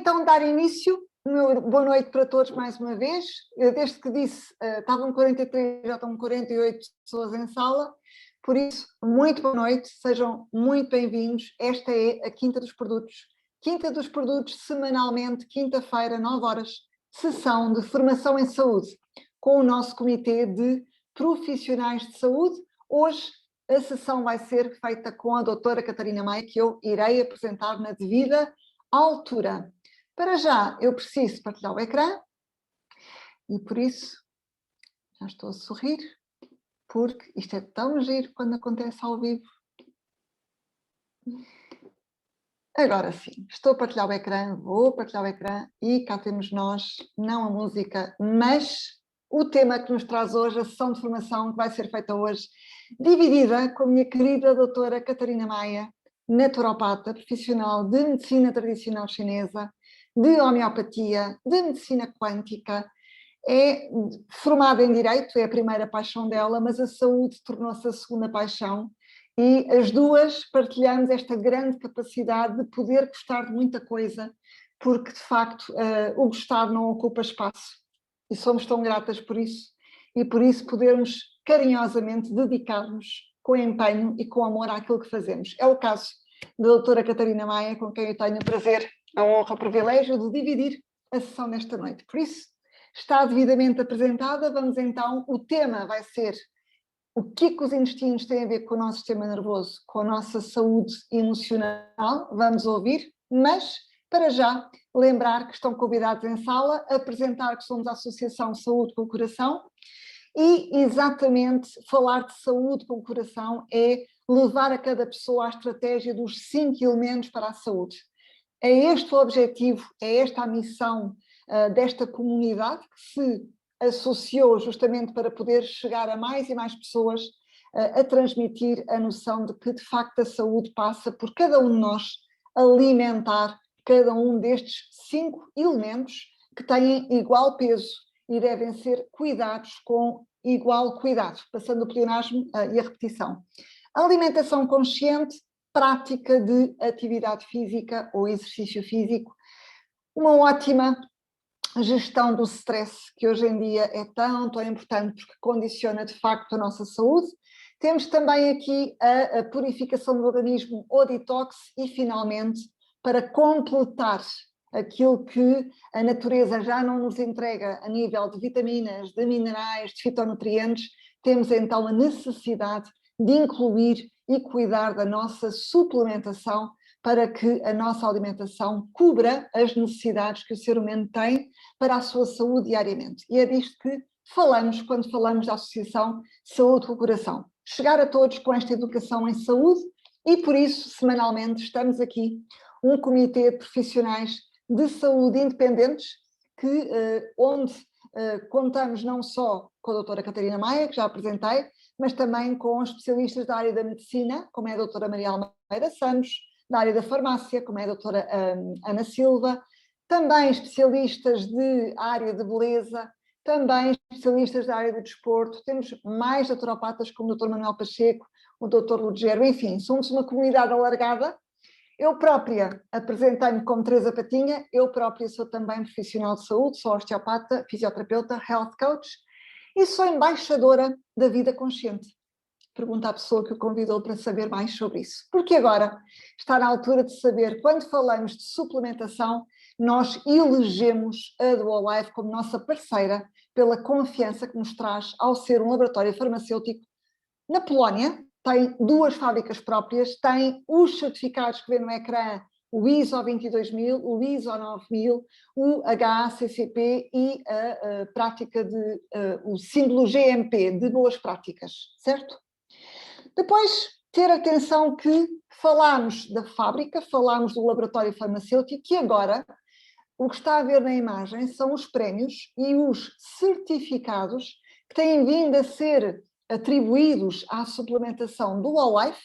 então dar início. Boa noite para todos mais uma vez. Desde que disse, estavam 43, já estão 48 pessoas em sala. Por isso, muito boa noite, sejam muito bem-vindos. Esta é a Quinta dos Produtos. Quinta dos Produtos, semanalmente, quinta-feira, 9 horas, sessão de formação em saúde, com o nosso comitê de profissionais de saúde. Hoje a sessão vai ser feita com a doutora Catarina Maia, que eu irei apresentar na devida altura. Para já, eu preciso partilhar o ecrã e por isso já estou a sorrir, porque isto é tão giro quando acontece ao vivo. Agora sim, estou a partilhar o ecrã, vou partilhar o ecrã e cá temos nós, não a música, mas o tema que nos traz hoje, a sessão de formação que vai ser feita hoje, dividida com a minha querida doutora Catarina Maia, naturopata, profissional de medicina tradicional chinesa, de homeopatia, de medicina quântica, é formada em Direito, é a primeira paixão dela, mas a saúde tornou-se a segunda paixão e as duas partilhamos esta grande capacidade de poder gostar de muita coisa, porque de facto o gostar não ocupa espaço e somos tão gratas por isso e por isso podermos carinhosamente dedicar-nos com empenho e com amor àquilo que fazemos. É o caso da doutora Catarina Maia, com quem eu tenho o prazer, a honra, o privilégio de dividir a sessão desta noite. Por isso, está devidamente apresentada, vamos então, o tema vai ser o que os intestinos têm a ver com o nosso sistema nervoso, com a nossa saúde emocional, vamos ouvir, mas para já lembrar que estão convidados em sala, apresentar que somos a Associação Saúde com o Coração e exatamente falar de saúde com o coração é levar a cada pessoa a estratégia dos 5 elementos para a saúde. É este o objetivo, é esta a missão desta comunidade que se associou justamente para poder chegar a mais e mais pessoas a transmitir a noção de que de facto a saúde passa por cada um de nós alimentar cada um destes 5 elementos que têm igual peso e devem ser cuidados com igual cuidado, passando o pleonasmo e a repetição. A alimentação consciente, prática de atividade física ou exercício físico, uma ótima gestão do stress, que hoje em dia é tão importante porque condiciona de facto a nossa saúde. Temos também aqui a purificação do organismo ou detox e finalmente, para completar aquilo que a natureza já não nos entrega a nível de vitaminas, de minerais, de fitonutrientes, temos então a necessidade de incluir e cuidar da nossa suplementação para que a nossa alimentação cubra as necessidades que o ser humano tem para a sua saúde diariamente. E é disto que falamos quando falamos da Associação Saúde com o Coração. Chegar a todos com esta educação em saúde e por isso, semanalmente, estamos aqui um comitê de profissionais de saúde independentes que, onde contamos não só com a doutora Catarina Maia, que já apresentei, mas também com especialistas da área da medicina, como é a doutora Maria Almeida Santos, da área da farmácia, como é a doutora Ana Silva, também especialistas de área de beleza, também especialistas da área do desporto, temos mais naturopatas como o doutor Manuel Pacheco, o doutor Lugero, enfim, somos uma comunidade alargada. Eu própria apresentei-me como Teresa Patinha, eu própria sou também profissional de saúde, sou osteopata, fisioterapeuta, health coach e sou embaixadora da vida consciente. Pergunta à pessoa que o convidou para saber mais sobre isso. Porque agora está na altura de saber, quando falamos de suplementação, nós elegemos a Dual Life como nossa parceira pela confiança que nos traz ao ser um laboratório farmacêutico na Polónia. Tem 2 fábricas próprias, tem os certificados que vê no ecrã, o ISO 22000, o ISO 9000, o HACCP e a prática de, o símbolo GMP, de boas práticas, certo? Depois, ter atenção que falámos da fábrica, falámos do laboratório farmacêutico e agora o que está a ver na imagem são os prémios e os certificados que têm vindo a ser atribuídos à suplementação do Dual Life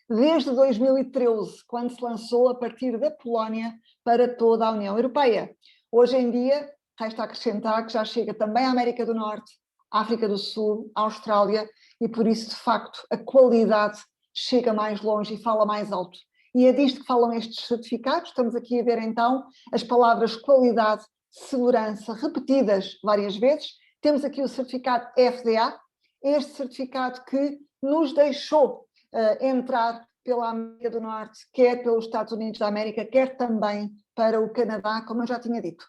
desde 2013, quando se lançou a partir da Polónia para toda a União Europeia. Hoje em dia, resta acrescentar que já chega também à América do Norte, África do Sul, Austrália, e por isso, de facto, a qualidade chega mais longe e fala mais alto. e é disto que falam estes certificados. Estamos aqui a ver então as palavras qualidade, segurança, repetidas várias vezes. Temos aqui o certificado FDA, este certificado que nos deixou entrar pela América do Norte, quer pelos Estados Unidos da América, quer também para o Canadá, como eu já tinha dito.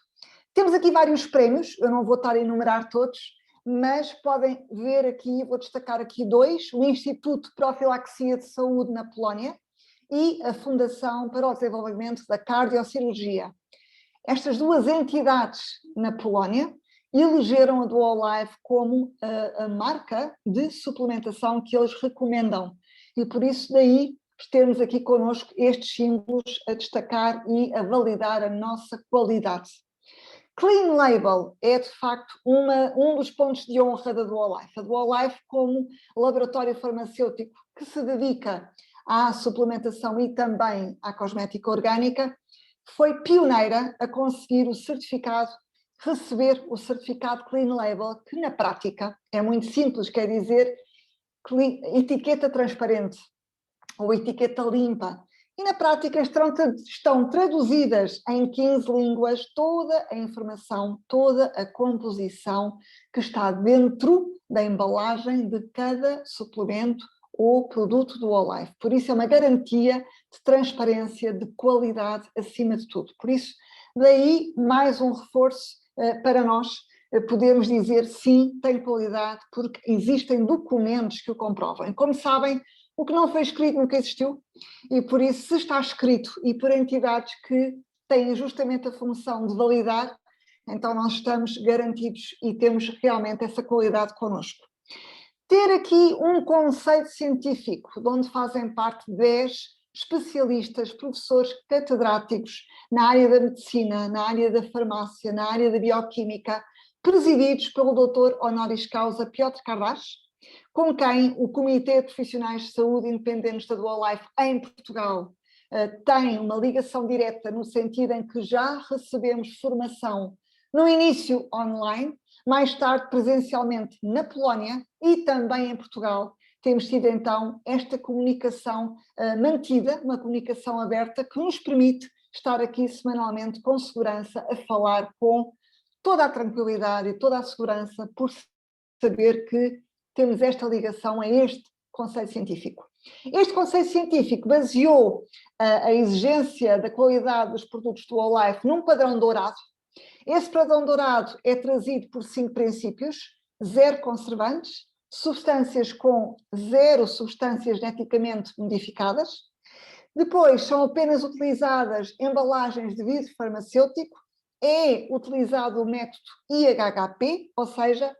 Temos aqui vários prémios, eu não vou estar a enumerar todos, mas podem ver aqui, vou destacar aqui dois: o Instituto de Profilaxia de Saúde na Polónia e a Fundação para o Desenvolvimento da Cardiocirurgia. Estas duas entidades na Polónia elegeram a Duo Life como a marca de suplementação que eles recomendam. E por isso daí termos aqui connosco estes símbolos a destacar e a validar a nossa qualidade. Clean Label é de facto um dos pontos de honra da Duo Life. A Duo Life, como laboratório farmacêutico que se dedica à suplementação e também à cosmética orgânica, foi pioneira a conseguir o certificado, receber o certificado Clean Label, que na prática é muito simples, quer dizer etiqueta transparente ou etiqueta limpa. E na prática estão traduzidas em 15 línguas toda a informação, toda a composição que está dentro da embalagem de cada suplemento ou produto do Olife. Por isso é uma garantia de transparência, de qualidade acima de tudo. Por isso, daí mais um reforço para nós podermos dizer sim, tem qualidade, porque existem documentos que o comprovam. Como sabem, o que não foi escrito nunca existiu, e por isso, se está escrito e por entidades que têm justamente a função de validar, então nós estamos garantidos e temos realmente essa qualidade connosco. Ter aqui um conceito científico, de onde fazem parte 10 especialistas, professores catedráticos na área da medicina, na área da farmácia, na área da bioquímica, presididos pelo Dr. Honoris Causa Piotr Kardas, com quem o Comitê de Profissionais de Saúde Independentes da Duo Life em Portugal tem uma ligação direta, no sentido em que já recebemos formação no início online, mais tarde presencialmente na Polónia e também em Portugal. Temos tido então esta comunicação mantida, uma comunicação aberta que nos permite estar aqui semanalmente com segurança a falar com toda a tranquilidade e toda a segurança, por saber que temos esta ligação a este conceito científico. Este conceito científico baseou a exigência da qualidade dos produtos do Olife num padrão dourado. Esse padrão dourado é trazido por 5 princípios: 0 conservantes, substâncias com 0 substâncias geneticamente modificadas. Depois são apenas utilizadas embalagens de vidro farmacêutico, é utilizado o método IHHP, ou seja,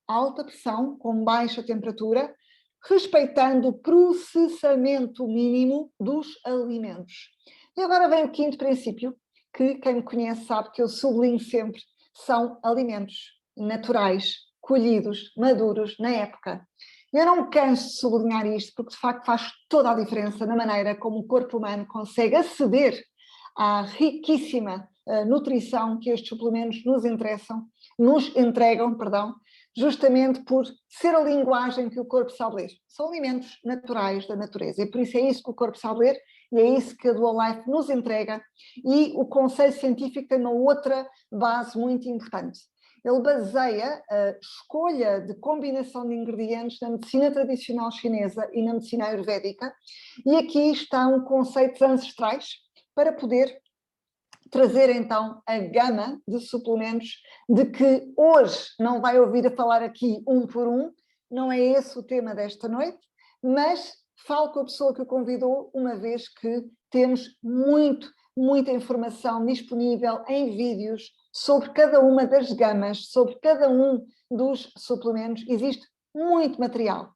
alta pressão com baixa temperatura, respeitando o processamento mínimo dos alimentos. E agora vem o 5º princípio, que quem me conhece sabe que eu sublinho sempre: são alimentos naturais, colhidos, maduros, na época. Eu não me canso de sublinhar isto, porque de facto faz toda a diferença na maneira como o corpo humano consegue aceder à riquíssima nutrição que estes suplementos nos entregam, justamente por ser a linguagem que o corpo sabe ler. São alimentos naturais da natureza, e por isso é isso que o corpo sabe ler, e é isso que a Duo Life nos entrega. E o conceito científico tem uma outra base muito importante. Ele baseia a escolha de combinação de ingredientes na medicina tradicional chinesa e na medicina ayurvédica, e aqui estão conceitos ancestrais para poder trazer então a gama de suplementos de que hoje não vai ouvir a falar aqui um por um, não é esse o tema desta noite, mas falo com a pessoa que o convidou, uma vez que temos muita informação disponível em vídeos sobre cada uma das gamas, sobre cada um dos suplementos. Existe muito material.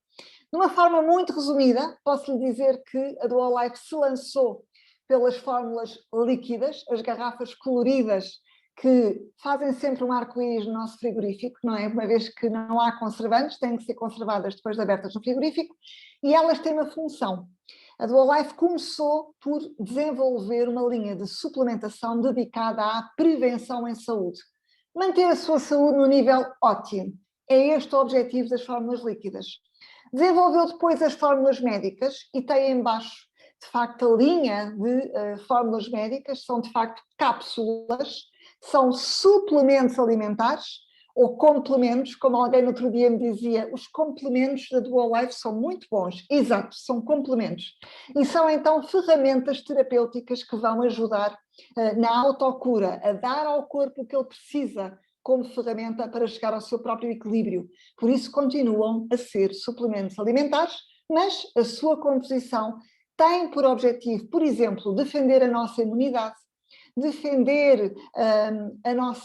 De uma forma muito resumida, posso lhe dizer que a Duo Life se lançou pelas fórmulas líquidas, as garrafas coloridas, que fazem sempre um arco-íris no nosso frigorífico, não é? Uma vez que não há conservantes, têm que ser conservadas depois de abertas no frigorífico, e elas têm uma função. A Duo Life começou por desenvolver uma linha de suplementação dedicada à prevenção em saúde. Manter a sua saúde no nível ótimo. É este o objetivo das fórmulas líquidas. Desenvolveu depois as fórmulas médicas e tem em baixo de facto, a linha de fórmulas médicas são, de facto, cápsulas, são suplementos alimentares ou complementos, como alguém no outro dia me dizia, os complementos da Duo Life são muito bons. Exato, são complementos. E são, então, ferramentas terapêuticas que vão ajudar na autocura, a dar ao corpo o que ele precisa como ferramenta para chegar ao seu próprio equilíbrio. Por isso continuam a ser suplementos alimentares, mas a sua composição tem por objetivo, por exemplo, defender a nossa imunidade, defender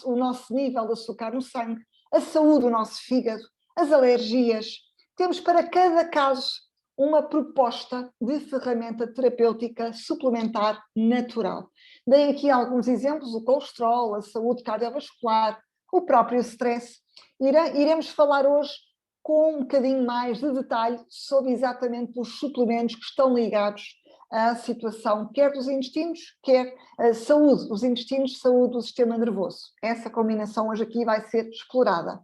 o nosso nível de açúcar no sangue, a saúde do nosso fígado, as alergias. Temos para cada caso uma proposta de ferramenta terapêutica suplementar natural. Dei aqui alguns exemplos: o colesterol, a saúde cardiovascular, o próprio stress. Iremos falar hoje com um bocadinho mais de detalhe sobre exatamente os suplementos que estão ligados à situação, quer dos intestinos, quer a saúde dos intestinos, saúde do sistema nervoso. Essa combinação hoje aqui vai ser explorada.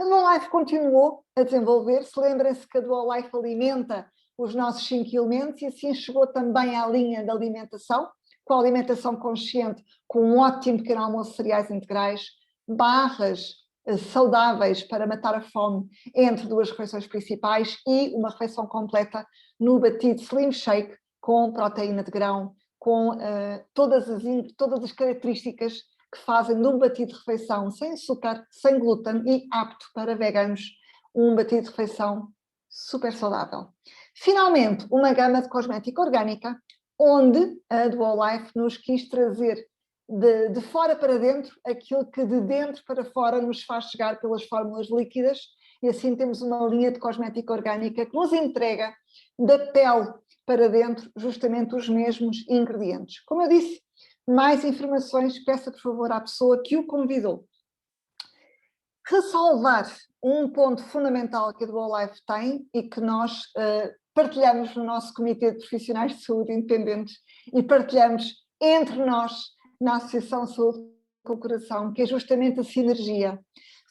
A Duo Life continuou a desenvolver-se. Lembrem-se que a Duo Life alimenta os nossos 5 elementos e assim chegou também à linha da alimentação, com a alimentação consciente, com um ótimo pequeno almoço de cereais integrais, barras saudáveis para matar a fome entre 2 refeições principais e uma refeição completa no batido Slim Shake com proteína de grão, com todas as características que fazem de um batido de refeição sem açúcar, sem glúten e apto para veganos, um batido de refeição super saudável. Finalmente, uma gama de cosmética orgânica, onde a Duo Life nos quis trazer de fora para dentro aquilo que de dentro para fora nos faz chegar pelas fórmulas líquidas, e assim temos uma linha de cosmética orgânica que nos entrega da pele para dentro justamente os mesmos ingredientes. Como eu disse, mais informações, peça por favor à pessoa que o convidou. Ressalvar um ponto fundamental que a Duo Life tem e que nós partilhamos no nosso Comitê de Profissionais de Saúde Independentes e partilhamos entre nós na Associação Saúde com o Coração, que é justamente a sinergia.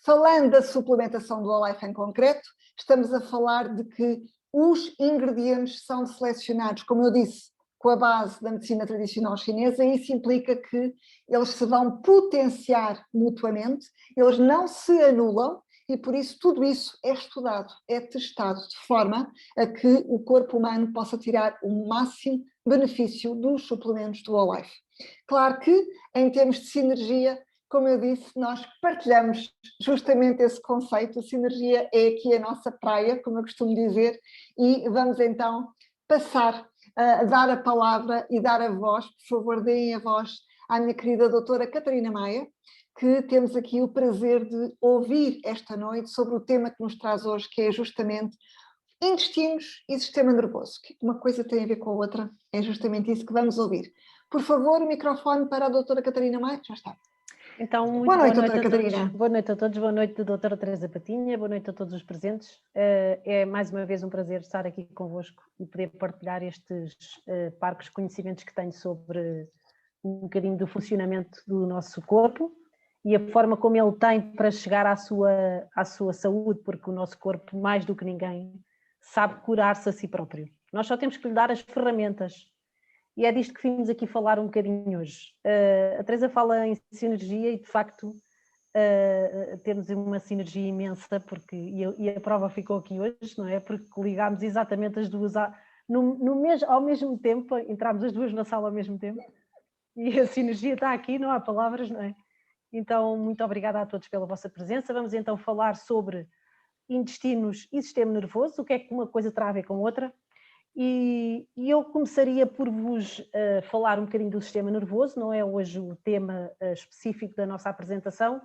Falando da suplementação do Life em concreto, estamos a falar de que os ingredientes são selecionados, como eu disse, com a base da medicina tradicional chinesa, e isso implica que eles se vão potenciar mutuamente, eles não se anulam, e por isso tudo isso é estudado, é testado, de forma a que o corpo humano possa tirar o máximo benefício dos suplementos do Life. Claro que, em termos de sinergia, como eu disse, nós partilhamos justamente esse conceito. A sinergia é aqui a nossa praia, como eu costumo dizer, e vamos então passar a dar a palavra e dar a voz. Por favor, deem a voz à minha querida doutora Catarina Maia, que temos aqui o prazer de ouvir esta noite sobre o tema que nos traz hoje, que é justamente intestinos e sistema nervoso. Que uma coisa tem a ver com a outra, é justamente isso que vamos ouvir. Por favor, o microfone para a doutora Catarina Maia, já está. Então, muito boa noite, doutora Catarina. Boa noite a todos, boa noite, doutora Teresa Patinha, boa noite a todos os presentes. É mais uma vez um prazer estar aqui convosco e poder partilhar estes parcos conhecimentos que tenho sobre um bocadinho do funcionamento do nosso corpo e a forma como ele tem para chegar à sua saúde, porque o nosso corpo, mais do que ninguém, sabe curar-se a si próprio. Nós só temos que lhe dar as ferramentas. E é disto que vimos aqui falar um bocadinho hoje. A Teresa fala em sinergia e, de facto, temos uma sinergia imensa, porque, e a prova ficou aqui hoje, não é? Porque ligámos exatamente as duas ao mesmo tempo, entramos as duas na sala ao mesmo tempo, e a sinergia está aqui, não há palavras, não é? Então, muito obrigada a todos pela vossa presença. Vamos então falar sobre intestinos e sistema nervoso, o que é que uma coisa terá a ver com outra. E eu começaria por vos falar um bocadinho do sistema nervoso, não é hoje o tema específico da nossa apresentação,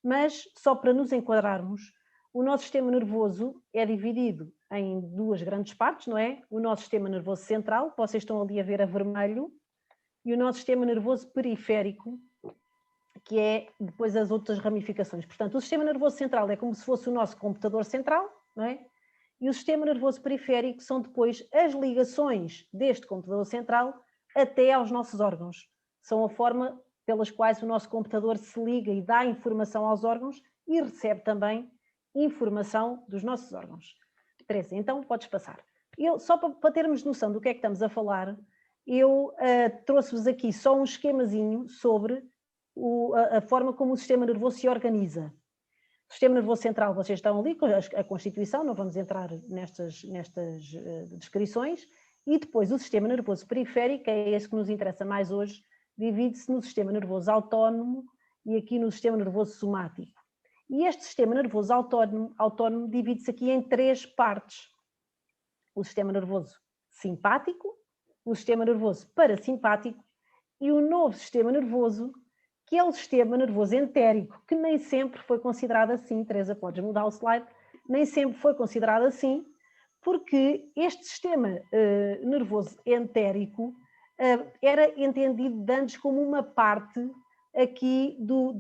mas só para nos enquadrarmos, o nosso sistema nervoso é dividido em 2 grandes partes, não é? O nosso sistema nervoso central, que vocês estão ali a ver a vermelho, e o nosso sistema nervoso periférico, que é depois as outras ramificações. Portanto, o sistema nervoso central é como se fosse o nosso computador central, não é? E o sistema nervoso periférico são depois as ligações deste computador central até aos nossos órgãos. São a forma pelas quais o nosso computador se liga e dá informação aos órgãos e recebe também informação dos nossos órgãos. Teresa, então podes passar. Só para termos noção do que é que estamos a falar, eu trouxe-vos aqui só um esquemazinho sobre a forma como o sistema nervoso se organiza. O sistema nervoso central, vocês estão ali com a Constituição, não vamos entrar nestas descrições, e depois o sistema nervoso periférico, é esse que nos interessa mais hoje, divide-se no sistema nervoso autónomo e aqui no sistema nervoso somático. E este sistema nervoso autónomo divide-se aqui em 3 partes. O sistema nervoso simpático, o sistema nervoso parasimpático e o novo sistema nervoso, que é o sistema nervoso entérico, que nem sempre foi considerado assim. Teresa, podes mudar o slide? Nem sempre foi considerado assim, porque este sistema nervoso entérico era entendido de antes como uma parte aqui do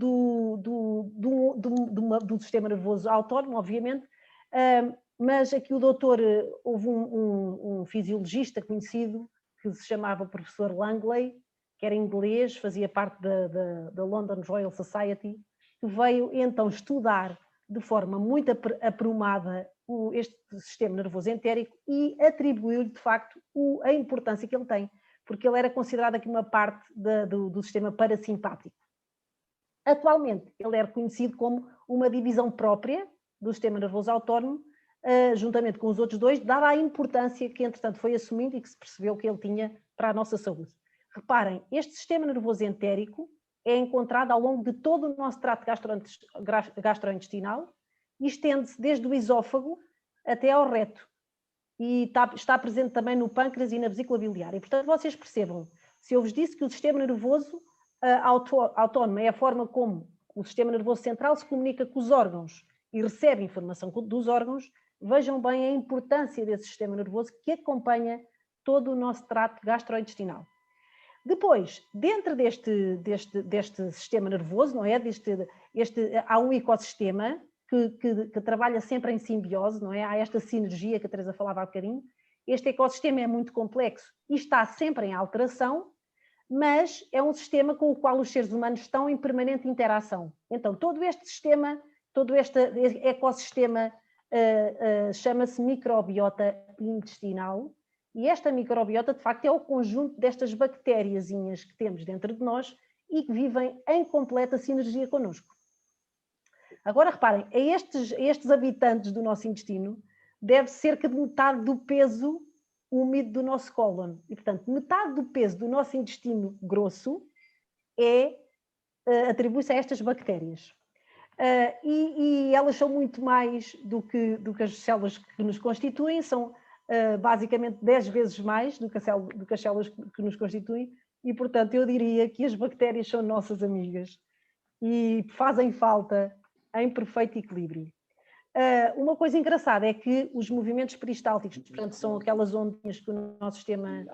sistema nervoso autónomo, obviamente, mas aqui o doutor, houve um fisiologista conhecido que se chamava professor Langley, que era inglês, fazia parte da London Royal Society, que veio então estudar de forma muito aprumada este sistema nervoso entérico e atribuiu-lhe de facto a importância que ele tem, porque ele era considerado aqui uma parte do sistema parasimpático. Atualmente ele é reconhecido como uma divisão própria do sistema nervoso autónomo, juntamente com os outros 2, dada a importância que entretanto foi assumindo e que se percebeu que ele tinha para a nossa saúde. Reparem, este sistema nervoso entérico é encontrado ao longo de todo o nosso trato gastrointestinal e estende-se desde o esófago até ao reto. E está presente também no pâncreas e na vesícula biliar. E, portanto, vocês percebam, se eu vos disse que o sistema nervoso autónomo é a forma como o sistema nervoso central se comunica com os órgãos e recebe informação dos órgãos, vejam bem a importância desse sistema nervoso que acompanha todo o nosso trato gastrointestinal. Depois, dentro deste sistema nervoso, não é? Há um ecossistema que trabalha sempre em simbiose, não é? Há esta sinergia que a Teresa falava há bocadinho. Este ecossistema é muito complexo e está sempre em alteração, mas é um sistema com o qual os seres humanos estão em permanente interação. Então, todo este sistema, todo este ecossistema chama-se microbiota intestinal. E esta microbiota, de facto, é o conjunto destas bactériazinhas que temos dentro de nós e que vivem em completa sinergia connosco. Agora, reparem, a estes habitantes do nosso intestino deve cerca de metade do peso úmido do nosso cólon. E, portanto, metade do peso do nosso intestino grosso atribui-se a estas bactérias. E elas são muito mais do que as células que nos constituem, são basicamente 10 vezes mais do que as células que nos constituem, e portanto eu diria que as bactérias são nossas amigas e fazem falta em perfeito equilíbrio. Uma coisa engraçada é que os movimentos peristálticos, portanto são aquelas ondinhas que o nosso sistema,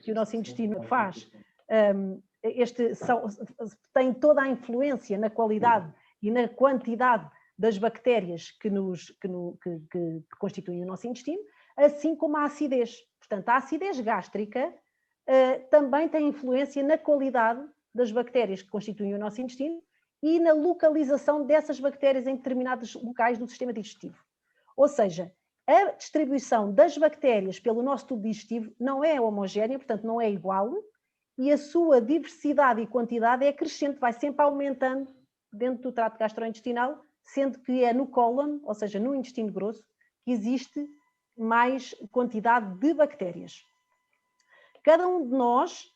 que o nosso intestino faz, tem toda a influência na qualidade e na quantidade das bactérias que constituem o nosso intestino, assim como a acidez. Portanto, a acidez gástrica também tem influência na qualidade das bactérias que constituem o nosso intestino e na localização dessas bactérias em determinados locais do sistema digestivo. Ou seja, a distribuição das bactérias pelo nosso tubo digestivo não é homogénea, portanto não é igual, e a sua diversidade e quantidade é crescente, vai sempre aumentando dentro do trato gastrointestinal, sendo que é no cólon, ou seja, no intestino grosso, que existe mais quantidade de bactérias. Cada um de nós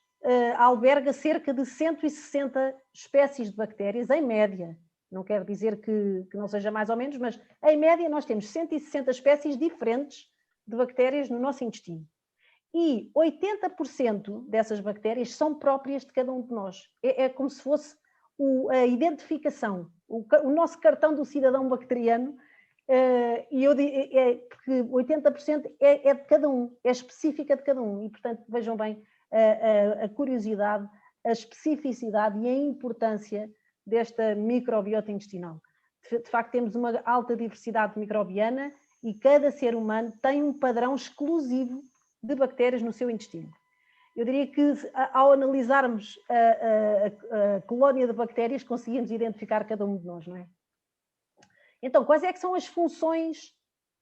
alberga cerca de 160 espécies de bactérias, em média. Não quero dizer que não seja mais ou menos, mas em média nós temos 160 espécies diferentes de bactérias no nosso intestino. E 80% dessas bactérias são próprias de cada um de nós. É como se fosse a identificação, o nosso cartão do cidadão bacteriano, porque 80% é de cada um, é específica de cada um, e portanto vejam bem a curiosidade, a especificidade e a importância desta microbiota intestinal. De facto temos uma alta diversidade microbiana e cada ser humano tem um padrão exclusivo de bactérias no seu intestino. Eu diria que ao analisarmos a colónia de bactérias conseguimos identificar cada um de nós, não é? Então, quais é que são as funções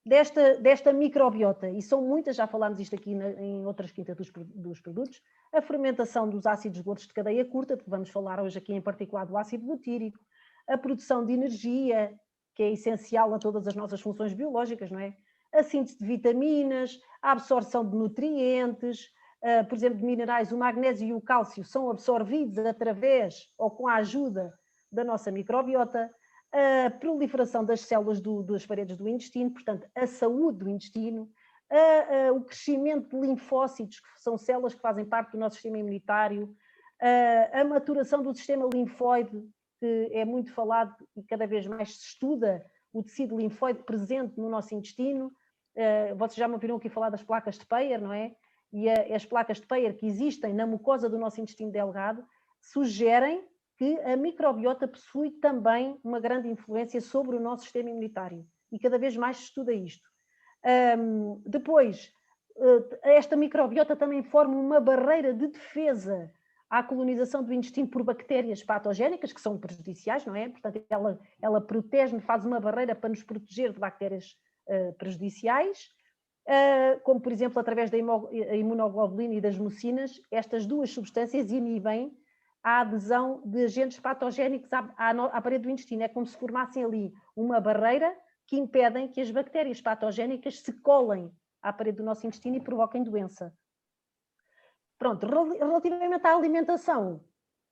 desta microbiota, e são muitas, já falámos isto aqui em outras quintas dos produtos, a fermentação dos ácidos graxos de cadeia curta, que vamos falar hoje aqui em particular do ácido butírico, a produção de energia, que é essencial a todas as nossas funções biológicas, não é? A síntese de vitaminas, a absorção de nutrientes, por exemplo, de minerais, o magnésio e o cálcio são absorvidos através ou com a ajuda da nossa microbiota, a proliferação das células das paredes do intestino, portanto, a saúde do intestino, o crescimento de linfócitos, que são células que fazem parte do nosso sistema imunitário, a maturação do sistema linfóide, que é muito falado e cada vez mais se estuda o tecido linfóide presente no nosso intestino. Vocês já me ouviram aqui falar das placas de Peyer, não é? E as placas de Peyer que existem na mucosa do nosso intestino delgado sugerem que a microbiota possui também uma grande influência sobre o nosso sistema imunitário e cada vez mais se estuda isto. Depois, esta microbiota também forma uma barreira de defesa à colonização do intestino por bactérias patogénicas, que são prejudiciais, não é? Portanto, ela protege, faz uma barreira para nos proteger de bactérias prejudiciais, como, por exemplo, através da imunoglobulina e das mucinas. Estas duas substâncias inibem a adesão de agentes patogénicos à parede do intestino. É como se formassem ali uma barreira que impedem que as bactérias patogénicas se colem à parede do nosso intestino e provoquem doença. Pronto, relativamente à alimentação,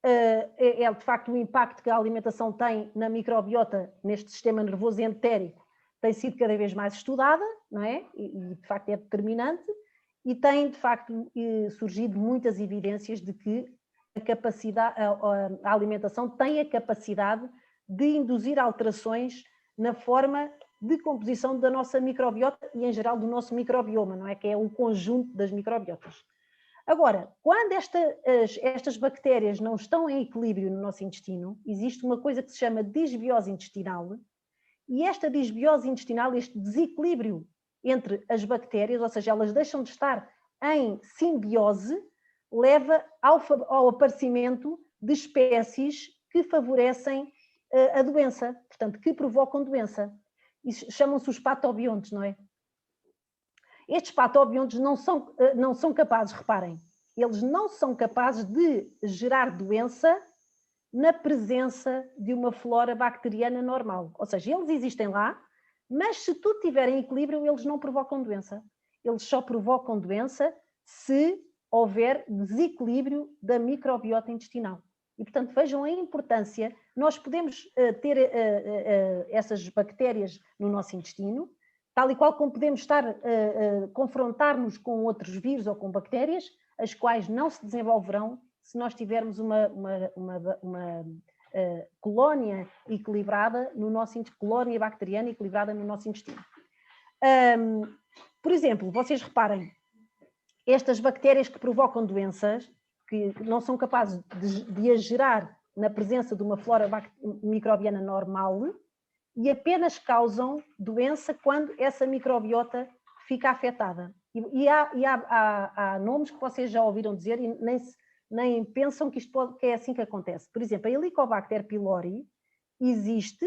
é de facto o impacto que a alimentação tem na microbiota, neste sistema nervoso entérico, tem sido cada vez mais estudada, não é? E de facto é determinante, e tem de facto surgido muitas evidências de que a alimentação tem a capacidade de induzir alterações na forma de composição da nossa microbiota e em geral do nosso microbioma, não é? Que é um conjunto das microbiotas. Agora, quando estas bactérias não estão em equilíbrio no nosso intestino, existe uma coisa que se chama disbiose intestinal, e esta disbiose intestinal, este desequilíbrio entre as bactérias, ou seja, elas deixam de estar em simbiose, leva ao aparecimento de espécies que favorecem a doença, portanto, que provocam doença. Isso chamam-se os patobiontes, não é? Estes patobiontes não são capazes, reparem, eles não são capazes de gerar doença na presença de uma flora bacteriana normal. Ou seja, eles existem lá, mas se tudo estiver em equilíbrio, eles não provocam doença. Eles só provocam doença se houver desequilíbrio da microbiota intestinal. E, portanto, vejam a importância. Nós podemos ter essas bactérias no nosso intestino, tal e qual como podemos confrontar-nos com outros vírus ou com bactérias, as quais não se desenvolverão se nós tivermos uma colónia equilibrada no nosso colónia bacteriana equilibrada no nosso intestino. Por exemplo, vocês reparem, estas bactérias que provocam doenças, que não são capazes de as gerar na presença de uma flora microbiana normal, e apenas causam doença quando essa microbiota fica afetada. E há nomes que vocês já ouviram dizer e nem pensam que que é assim que acontece. Por exemplo, a Helicobacter pylori existe,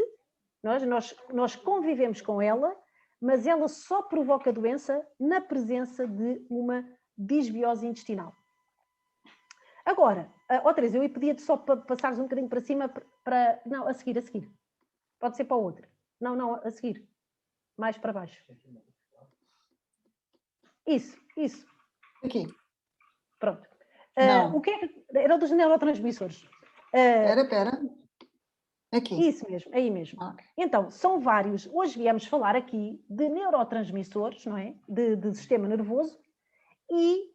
nós convivemos com ela, mas ela só provoca doença na presença de uma disbiose intestinal. Agora, Teresa, eu pedia-te só para passares um bocadinho para cima, não, a seguir. Pode ser para o outro. Não, a seguir. Mais para baixo. Isso. Aqui. Pronto. O que é que... Era dos neurotransmissores. Espera. Aqui. Isso mesmo, aí mesmo. Okay. Então, são vários. Hoje viemos falar aqui de neurotransmissores, não é? De sistema nervoso. E,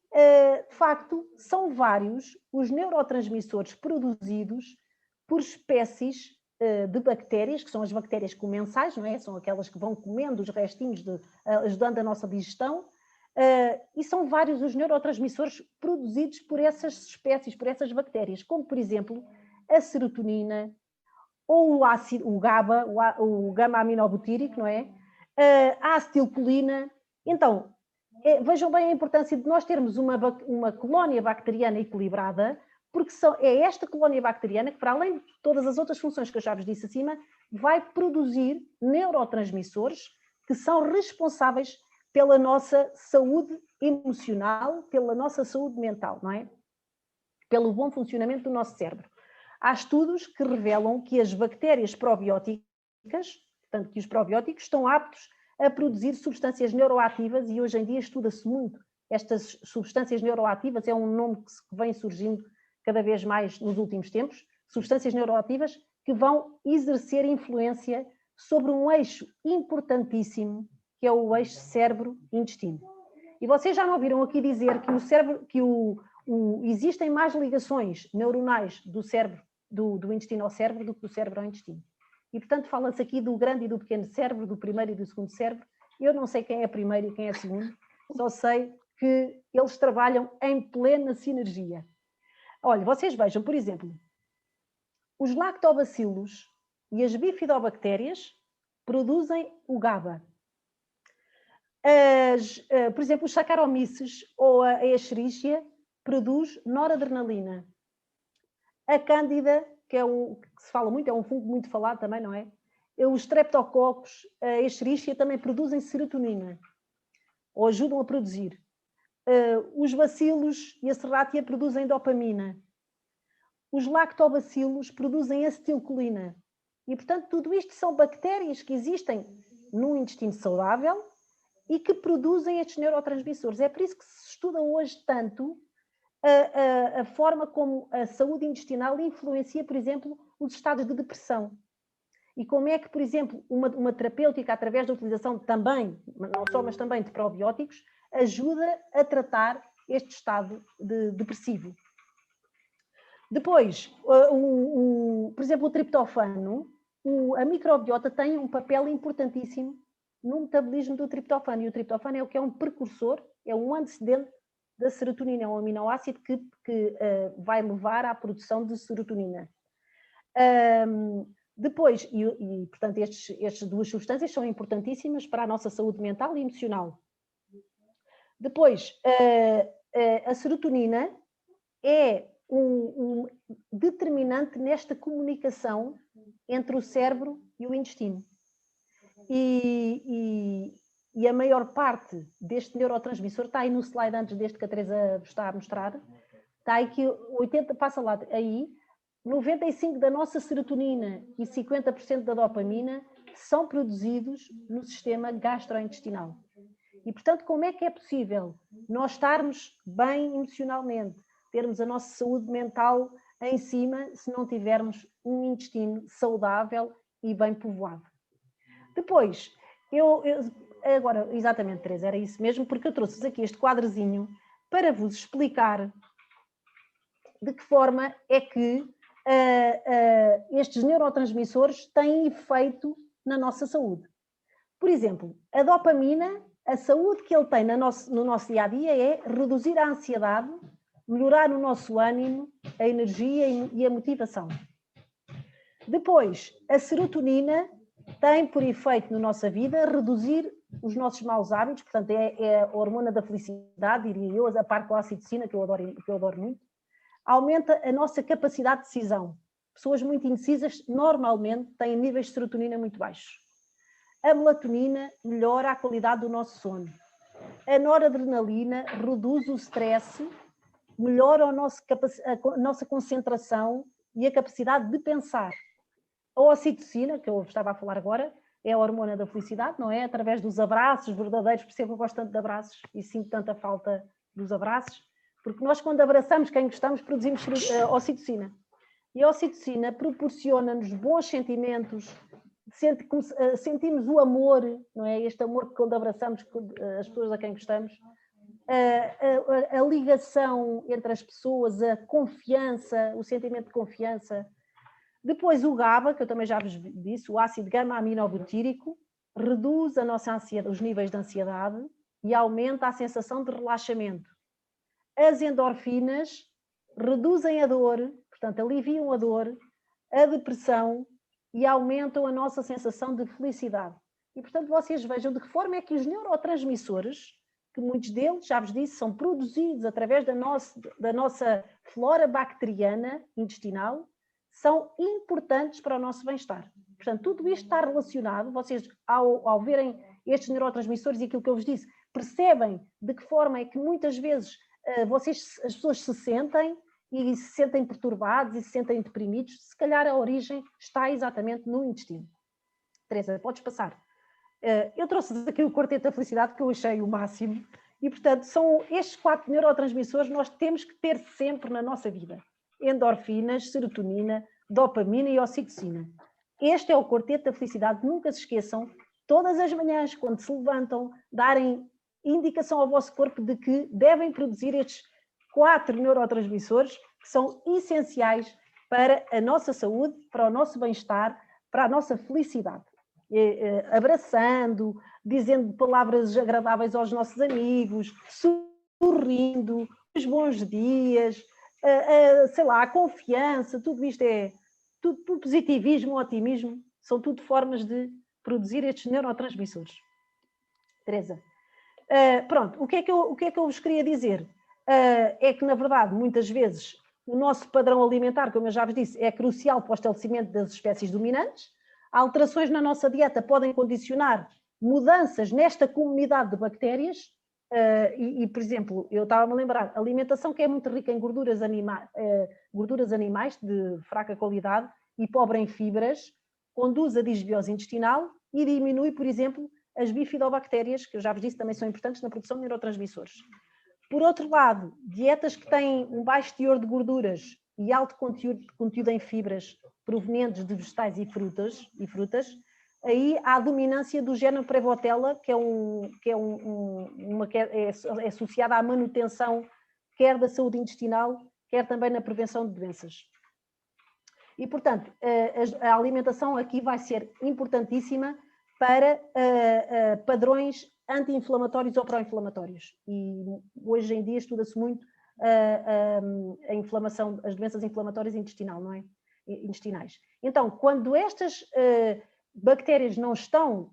de facto, são vários os neurotransmissores produzidos por espécies de bactérias, que são as bactérias comensais, não é? São aquelas que vão comendo os restinhos, ajudando a nossa digestão, e são vários os neurotransmissores produzidos por essas espécies, por essas bactérias, como, por exemplo, a serotonina, ou o GABA, o gama-aminobutírico, não é? A acetilcolina. Então, vejam bem a importância de nós termos uma colónia bacteriana equilibrada, porque é esta colónia bacteriana que, para além de todas as outras funções que eu já vos disse acima, vai produzir neurotransmissores que são responsáveis pela nossa saúde emocional, pela nossa saúde mental, não é? Pelo bom funcionamento do nosso cérebro. Há estudos que revelam que as bactérias probióticas, portanto, que os probióticos estão aptos a produzir substâncias neuroativas, e hoje em dia estuda-se muito estas substâncias neuroativas, é um nome que vem surgindo cada vez mais nos últimos tempos, substâncias neuroativas que vão exercer influência sobre um eixo importantíssimo, que é o eixo cérebro-intestino. E vocês já me ouviram aqui dizer que o cérebro, existem mais ligações neuronais do cérebro, do intestino ao cérebro, do que do cérebro ao intestino. E, portanto, fala-se aqui do grande e do pequeno cérebro, do primeiro e do segundo cérebro. Eu não sei quem é primeiro e quem é segundo, só sei que eles trabalham em plena sinergia. Olha, vocês vejam, por exemplo, os lactobacilos e as bifidobactérias produzem o GABA. Por exemplo, os Saccharomyces ou a Escherichia produz noradrenalina. A Cândida, que se fala muito, é um fungo muito falado também, não é? Os Streptococcus, a Escherichia, também produzem serotonina, ou ajudam a produzir. Os bacilos e a Serratia produzem dopamina. Os lactobacilos produzem acetilcolina. E, portanto, tudo isto são bactérias que existem no intestino saudável e que produzem estes neurotransmissores. É por isso que se estuda hoje tanto a forma como a saúde intestinal influencia, por exemplo, os estados de depressão. E como é que, por exemplo, uma terapêutica, através da utilização também, não só, mas também de probióticos, ajuda a tratar este estado depressivo. Depois, por exemplo, o triptofano, a microbiota tem um papel importantíssimo no metabolismo do triptofano. E o triptofano é o que é um precursor, é um antecedente da serotonina, é um aminoácido que vai levar à produção de serotonina. Depois, portanto, estas duas substâncias são importantíssimas para a nossa saúde mental e emocional. Depois, a serotonina é um determinante nesta comunicação entre o cérebro e o intestino. E a maior parte deste neurotransmissor está aí no slide antes deste que a Teresa está a mostrar. Está aí que 80, passa lá aí, 95% da nossa serotonina e 50% da dopamina são produzidos no sistema gastrointestinal. E, portanto, como é que é possível nós estarmos bem emocionalmente, termos a nossa saúde mental em cima, se não tivermos um intestino saudável e bem povoado? Depois, agora, exatamente, Teresa, era isso mesmo, porque eu trouxe-vos aqui este quadrozinho para vos explicar de que forma é que estes neurotransmissores têm efeito na nossa saúde. Por exemplo, a dopamina, a saúde que ele tem no nosso dia-a-dia é reduzir a ansiedade, melhorar o nosso ânimo, a energia e a motivação. Depois, a serotonina tem por efeito na nossa vida reduzir os nossos maus hábitos, portanto é a hormona da felicidade, diria eu, a par com a ocitocina, que eu adoro muito. Aumenta a nossa capacidade de decisão. Pessoas muito indecisas normalmente têm níveis de serotonina muito baixos. A melatonina melhora a qualidade do nosso sono. A noradrenalina reduz o stress, melhora a nossa concentração e a capacidade de pensar. A ocitocina, que eu estava a falar agora, é a hormona da felicidade, não é? Através dos abraços verdadeiros, por isso eu gosto tanto de abraços e sinto tanta falta dos abraços, porque nós quando abraçamos quem gostamos produzimos ocitocina. E a ocitocina proporciona-nos bons sentimentos, sentimos o amor, não é? Este amor que quando abraçamos as pessoas a quem gostamos, a ligação entre as pessoas, a confiança, o sentimento de confiança. Depois o GABA, que eu também já vos disse, o ácido gama-aminobutírico, reduz a nossa ansiedade, os níveis de ansiedade e aumenta a sensação de relaxamento. As endorfinas reduzem a dor, portanto aliviam a dor, a depressão e aumentam a nossa sensação de felicidade. E portanto vocês vejam de que forma é que os neurotransmissores, que muitos deles, já vos disse, são produzidos através da nossa flora bacteriana intestinal, são importantes para o nosso bem-estar. Portanto, tudo isto está relacionado. Vocês, ao verem estes neurotransmissores e aquilo que eu vos disse, percebem de que forma é que muitas vezes as pessoas se sentem e se sentem perturbados e se sentem deprimidos, se calhar a origem está exatamente no intestino. Teresa, podes passar. Eu trouxe aqui o quarteto da felicidade, que eu achei o máximo, e portanto são estes 4 neurotransmissores que nós temos que ter sempre na nossa vida. Endorfinas, serotonina, dopamina e ocitocina. Este é o quarteto da felicidade, nunca se esqueçam, todas as manhãs, quando se levantam, darem indicação ao vosso corpo de que devem produzir estes 4 neurotransmissores que são essenciais para a nossa saúde, para o nosso bem-estar, para a nossa felicidade. Abraçando, dizendo palavras agradáveis aos nossos amigos, sorrindo, os bons dias, sei lá, a confiança, tudo isto é, tudo positivismo, otimismo, são tudo formas de produzir estes neurotransmissores. Teresa. Pronto, o que é que eu vos queria dizer? É que, na verdade, muitas vezes, o nosso padrão alimentar, como eu já vos disse, é crucial para o estabelecimento das espécies dominantes. Alterações na nossa dieta podem condicionar mudanças nesta comunidade de bactérias. Por exemplo, eu estava-me a lembrar, alimentação que é muito rica em gorduras animais de fraca qualidade e pobre em fibras, conduz a disbiose intestinal e diminui, por exemplo, as bifidobactérias, que eu já vos disse também são importantes na produção de neurotransmissores. Por outro lado, dietas que têm um baixo teor de gorduras e alto conteúdo em fibras provenientes de vegetais e frutas, aí há a dominância do gene Prevotella, que é associada à manutenção quer da saúde intestinal, quer também na prevenção de doenças. E, portanto, a alimentação aqui vai ser importantíssima para padrões anti-inflamatórios ou pró-inflamatórios. E hoje em dia estuda-se muito a inflamação, as doenças inflamatórias intestinais. Então, quando estas bactérias não estão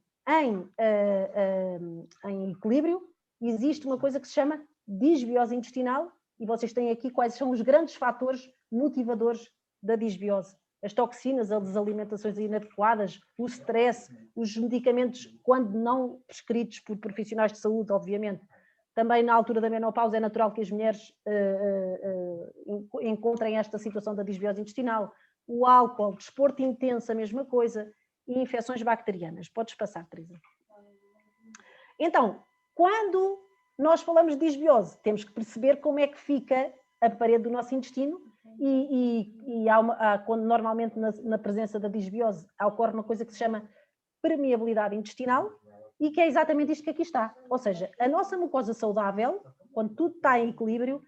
em equilíbrio, existe uma coisa que se chama disbiose intestinal, e vocês têm aqui quais são os grandes fatores motivadores da disbiose. As toxinas, as desalimentações inadequadas, o stress, os medicamentos, quando não prescritos por profissionais de saúde, obviamente. Também na altura da menopausa é natural que as mulheres encontrem esta situação da disbiose intestinal. O álcool, desporto intenso, a mesma coisa, e infecções bacterianas. Podes passar, Teresa. Então, quando nós falamos de disbiose, temos que perceber como é que fica a parede do nosso intestino quando normalmente na presença da disbiose ocorre uma coisa que se chama permeabilidade intestinal e que é exatamente isto que aqui está. Ou seja, a nossa mucosa saudável, quando tudo está em equilíbrio,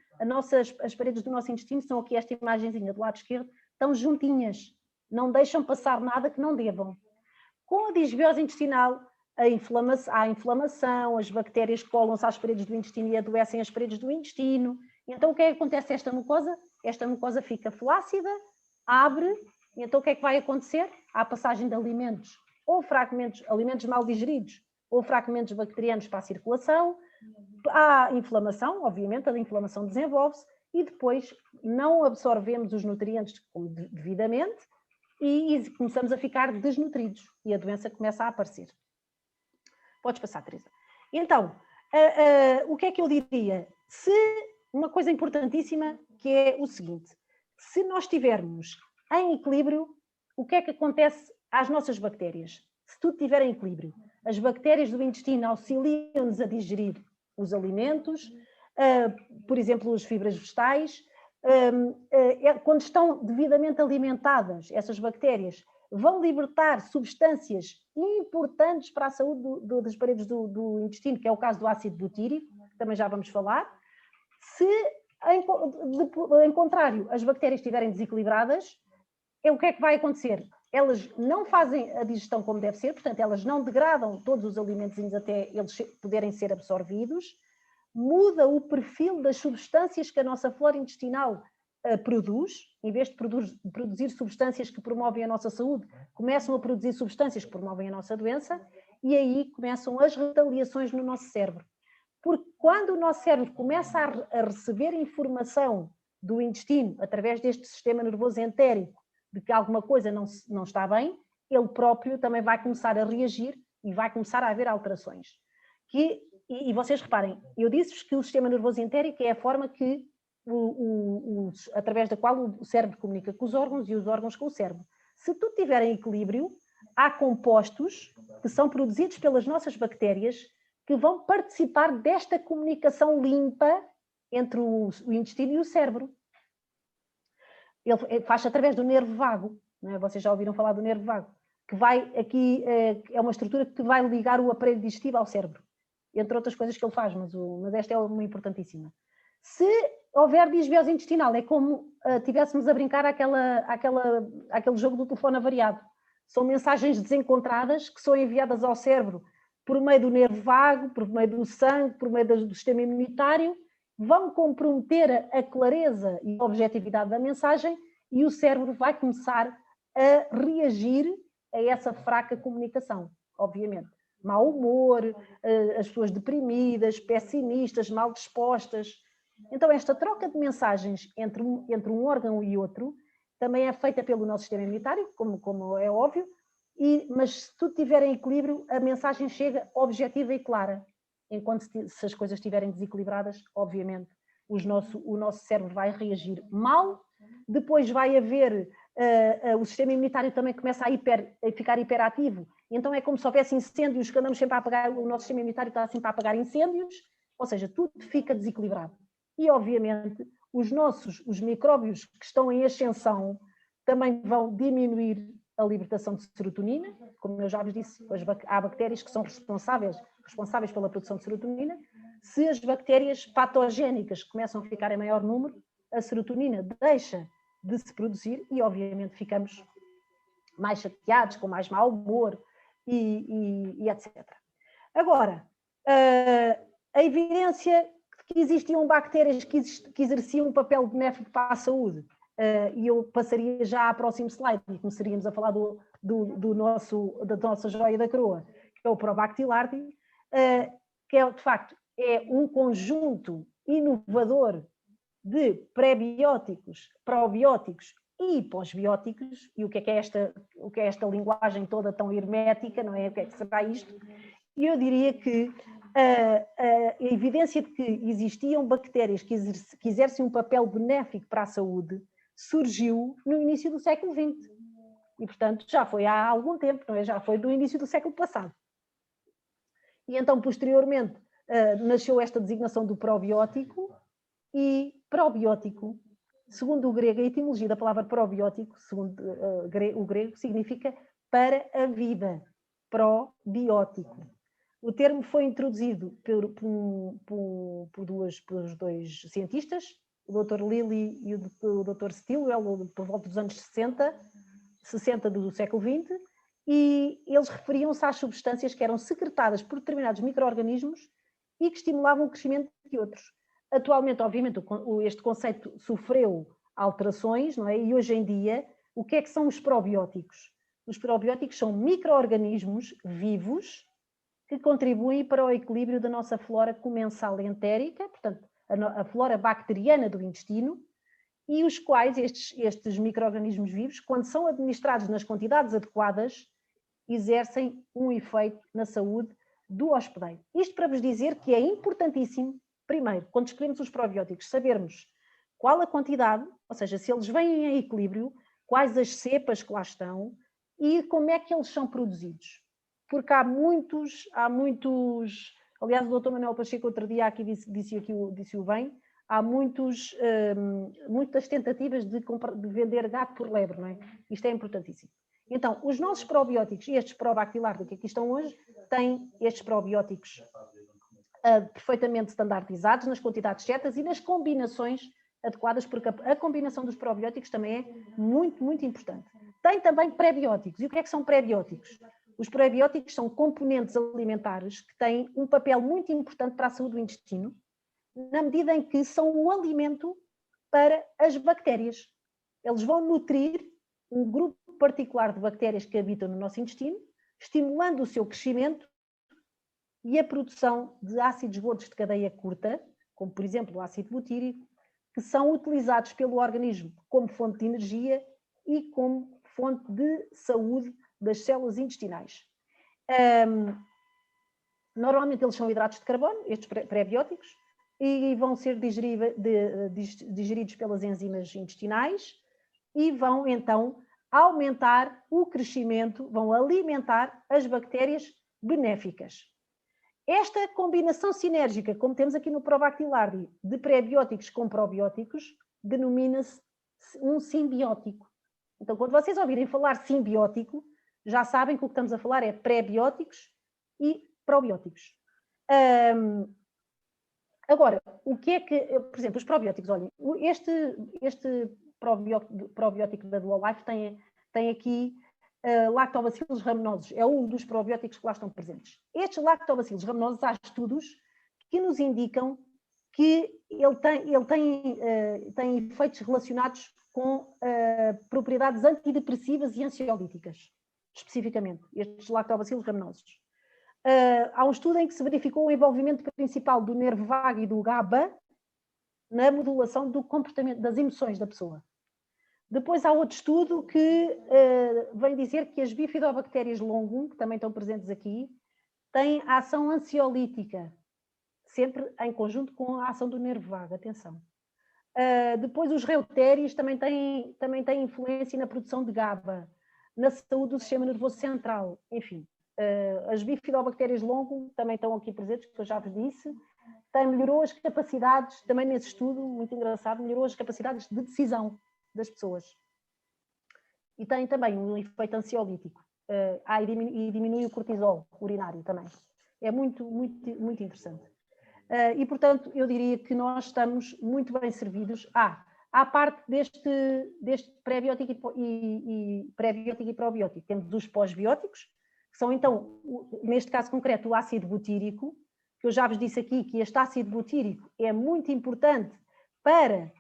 as paredes do nosso intestino são aqui esta imagenzinha do lado esquerdo, estão juntinhas, não deixam passar nada que não devam. Com a disbiose intestinal, há inflamação, as bactérias colam-se às paredes do intestino e adoecem as paredes do intestino. Então, o que é que acontece a esta mucosa? Esta mucosa fica flácida, abre, e então o que é que vai acontecer? Há a passagem de alimentos, ou fragmentos, alimentos mal digeridos, ou fragmentos bacterianos para a circulação, há inflamação, obviamente, a inflamação desenvolve-se, e depois não absorvemos os nutrientes devidamente, e começamos a ficar desnutridos, e a doença começa a aparecer. Podes passar, Teresa. Então, o que é que eu diria? Uma coisa importantíssima que é o seguinte, se nós estivermos em equilíbrio, o que é que acontece às nossas bactérias? Se tudo estiver em equilíbrio, as bactérias do intestino auxiliam-nos a digerir os alimentos, por exemplo, as fibras vegetais, quando estão devidamente alimentadas, essas bactérias vão libertar substâncias importantes para a saúde das paredes do intestino, que é o caso do ácido butírico, que também já vamos falar. Se, em contrário, as bactérias estiverem desequilibradas, o que é que vai acontecer? Elas não fazem a digestão como deve ser, portanto, elas não degradam todos os alimentos até eles poderem ser absorvidos, muda o perfil das substâncias que a nossa flora intestinal produz, em vez de produzir substâncias que promovem a nossa saúde, começam a produzir substâncias que promovem a nossa doença, e aí começam as retaliações no nosso cérebro. Porque quando o nosso cérebro começa a receber informação do intestino, através deste sistema nervoso entérico, de que alguma coisa não está bem, ele próprio também vai começar a reagir e vai começar a haver alterações. E vocês reparem, eu disse-vos que o sistema nervoso entérico é a forma que através da qual o cérebro comunica com os órgãos e os órgãos com o cérebro. Se tudo estiver em equilíbrio, há compostos que são produzidos pelas nossas bactérias que vão participar desta comunicação limpa entre o intestino e o cérebro. Ele faz através do nervo vago, não é? Vocês já ouviram falar do nervo vago, que vai aqui, é uma estrutura que vai ligar o aparelho digestivo ao cérebro, entre outras coisas que ele faz, mas esta é uma importantíssima. Se houver disbiose intestinal, é como estivéssemos a brincar aquele jogo do telefone avariado. São mensagens desencontradas que são enviadas ao cérebro por meio do nervo vago, por meio do sangue, por meio do sistema imunitário, vão comprometer a clareza e a objetividade da mensagem e o cérebro vai começar a reagir a essa fraca comunicação, obviamente. Mau humor, as pessoas deprimidas, pessimistas, mal dispostas. Então, esta troca de mensagens entre um órgão e outro também é feita pelo nosso sistema imunitário, como é óbvio, mas se tudo estiver em equilíbrio, a mensagem chega objetiva e clara. Enquanto se as coisas estiverem desequilibradas, obviamente, o nosso cérebro vai reagir mal, depois vai haver, o sistema imunitário também começa a ficar hiperativo, então é como se houvesse incêndios que andamos sempre a apagar, o nosso sistema imunitário está sempre a apagar incêndios, ou seja, tudo fica desequilibrado. E, obviamente, os micróbios que estão em ascensão também vão diminuir a libertação de serotonina, como eu já vos disse, há bactérias que são responsáveis pela produção de serotonina. Se as bactérias patogénicas começam a ficar em maior número, a serotonina deixa de se produzir e, obviamente, ficamos mais chateados, com mais mau humor e etc. Agora, a evidência que existiam bactérias que exerciam um papel benéfico para a saúde, e eu passaria já ao próximo slide e começaríamos a falar da nossa joia da coroa, que é o Probactillardi, que é, de facto, é um conjunto inovador de pré-bióticos, probióticos e pós-bióticos. E o que é esta linguagem toda tão hermética, não é? O que é que será isto? E eu diria que a evidência de que existiam bactérias que exercem um papel benéfico para a saúde surgiu no início do século XX. E, portanto, já foi há algum tempo, não é? Já foi do início do século passado. E então, posteriormente, nasceu esta designação do probiótico, e probiótico, segundo o grego, a etimologia da palavra probiótico, segundo o grego, significa para a vida, probiótico. O termo foi introduzido por dois cientistas, o Dr. Lilly e o Dr. Stilwell, por volta dos anos 60 do século XX, e eles referiam-se às substâncias que eram secretadas por determinados micro-organismos e que estimulavam o crescimento de outros. Atualmente, obviamente, este conceito sofreu alterações, não é? E hoje em dia, o que é que são os probióticos? Os probióticos são micro-organismos vivos que contribuem para o equilíbrio da nossa flora comensal entérica, portanto, a flora bacteriana do intestino, e os quais estes micro-organismos vivos, quando são administrados nas quantidades adequadas, exercem um efeito na saúde do hospedeiro. Isto para vos dizer que é importantíssimo, primeiro, quando escolhemos os probióticos, sabermos qual a quantidade, ou seja, se eles vêm em equilíbrio, quais as cepas que lá estão e como é que eles são produzidos. Porque há muitos, aliás, o Dr. Manuel Pacheco outro dia aqui disse-o bem, há muitas tentativas de vender gato por lebre, não é? Isto é importantíssimo. Então, os nossos probióticos, estes Probactillardi que aqui estão hoje, têm estes probióticos perfeitamente standardizados, nas quantidades certas e nas combinações adequadas, porque a combinação dos probióticos também é muito, muito importante. Tem também pré-bióticos. E o que é que são pré-bióticos? Os pré-bióticos são componentes alimentares que têm um papel muito importante para a saúde do intestino, na medida em que são o alimento para as bactérias. Eles vão nutrir um grupo particular de bactérias que habitam no nosso intestino, estimulando o seu crescimento e a produção de ácidos gordos de cadeia curta, como por exemplo o ácido butírico, que são utilizados pelo organismo como fonte de energia e como fonte de saúde das células intestinais. Normalmente eles são hidratos de carbono, estes pré-bióticos, e vão ser digeridos pelas enzimas intestinais e vão então aumentar o crescimento, vão alimentar as bactérias benéficas. Esta combinação sinérgica, como temos aqui no Probactillardi, de pré-bióticos com probióticos, denomina-se um simbiótico. Então, quando vocês ouvirem falar simbiótico, já sabem que o que estamos a falar é pré-bióticos e probióticos. Agora, o que é que, por exemplo, os probióticos, olhem, este probiótico da Dual Life tem aqui lactobacilos raminosos, é um dos probióticos que lá estão presentes. Estes lactobacilos raminosos, há estudos que nos indicam que ele tem efeitos relacionados com propriedades antidepressivas e ansiolíticas, especificamente, estes lactobacilos raminosos. Há um estudo em que se verificou o envolvimento principal do nervo vago e do GABA na modulação do comportamento, das emoções da pessoa. Depois há outro estudo que vem dizer que as bifidobactérias longum, que também estão presentes aqui, têm ação ansiolítica, sempre em conjunto com a ação do nervo vago, atenção. Depois os reutérios também têm influência na produção de GABA, na saúde do sistema nervoso central, enfim. As bifidobactérias longum também estão aqui presentes, que eu já vos disse, melhorou as capacidades, também nesse estudo, muito engraçado, melhorou as capacidades de decisão das pessoas. E tem também um efeito ansiolítico, e diminui o cortisol urinário também. É muito, muito, muito interessante. E, portanto, eu diria que nós estamos muito bem servidos. À parte deste pré-biótico e probiótico, temos os pós-bióticos, que são, então, neste caso concreto, o ácido butírico, que eu já vos disse aqui que este ácido butírico é muito importante para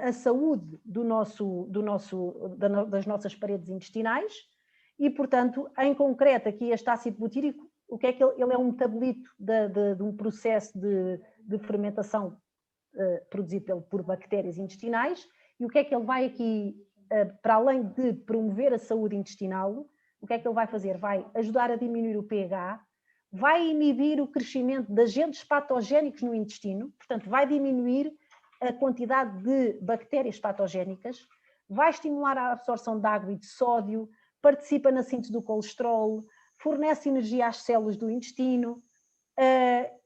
a saúde das nossas paredes intestinais e, portanto, em concreto, aqui este ácido butírico, o que é que ele é um metabolito de um processo de fermentação produzido por bactérias intestinais, e o que é que ele vai aqui, para além de promover a saúde intestinal, o que é que ele vai fazer? Vai ajudar a diminuir o pH, vai inibir o crescimento de agentes patogénicos no intestino, portanto, vai diminuir a quantidade de bactérias patogénicas, vai estimular a absorção de água e de sódio, participa na síntese do colesterol, fornece energia às células do intestino,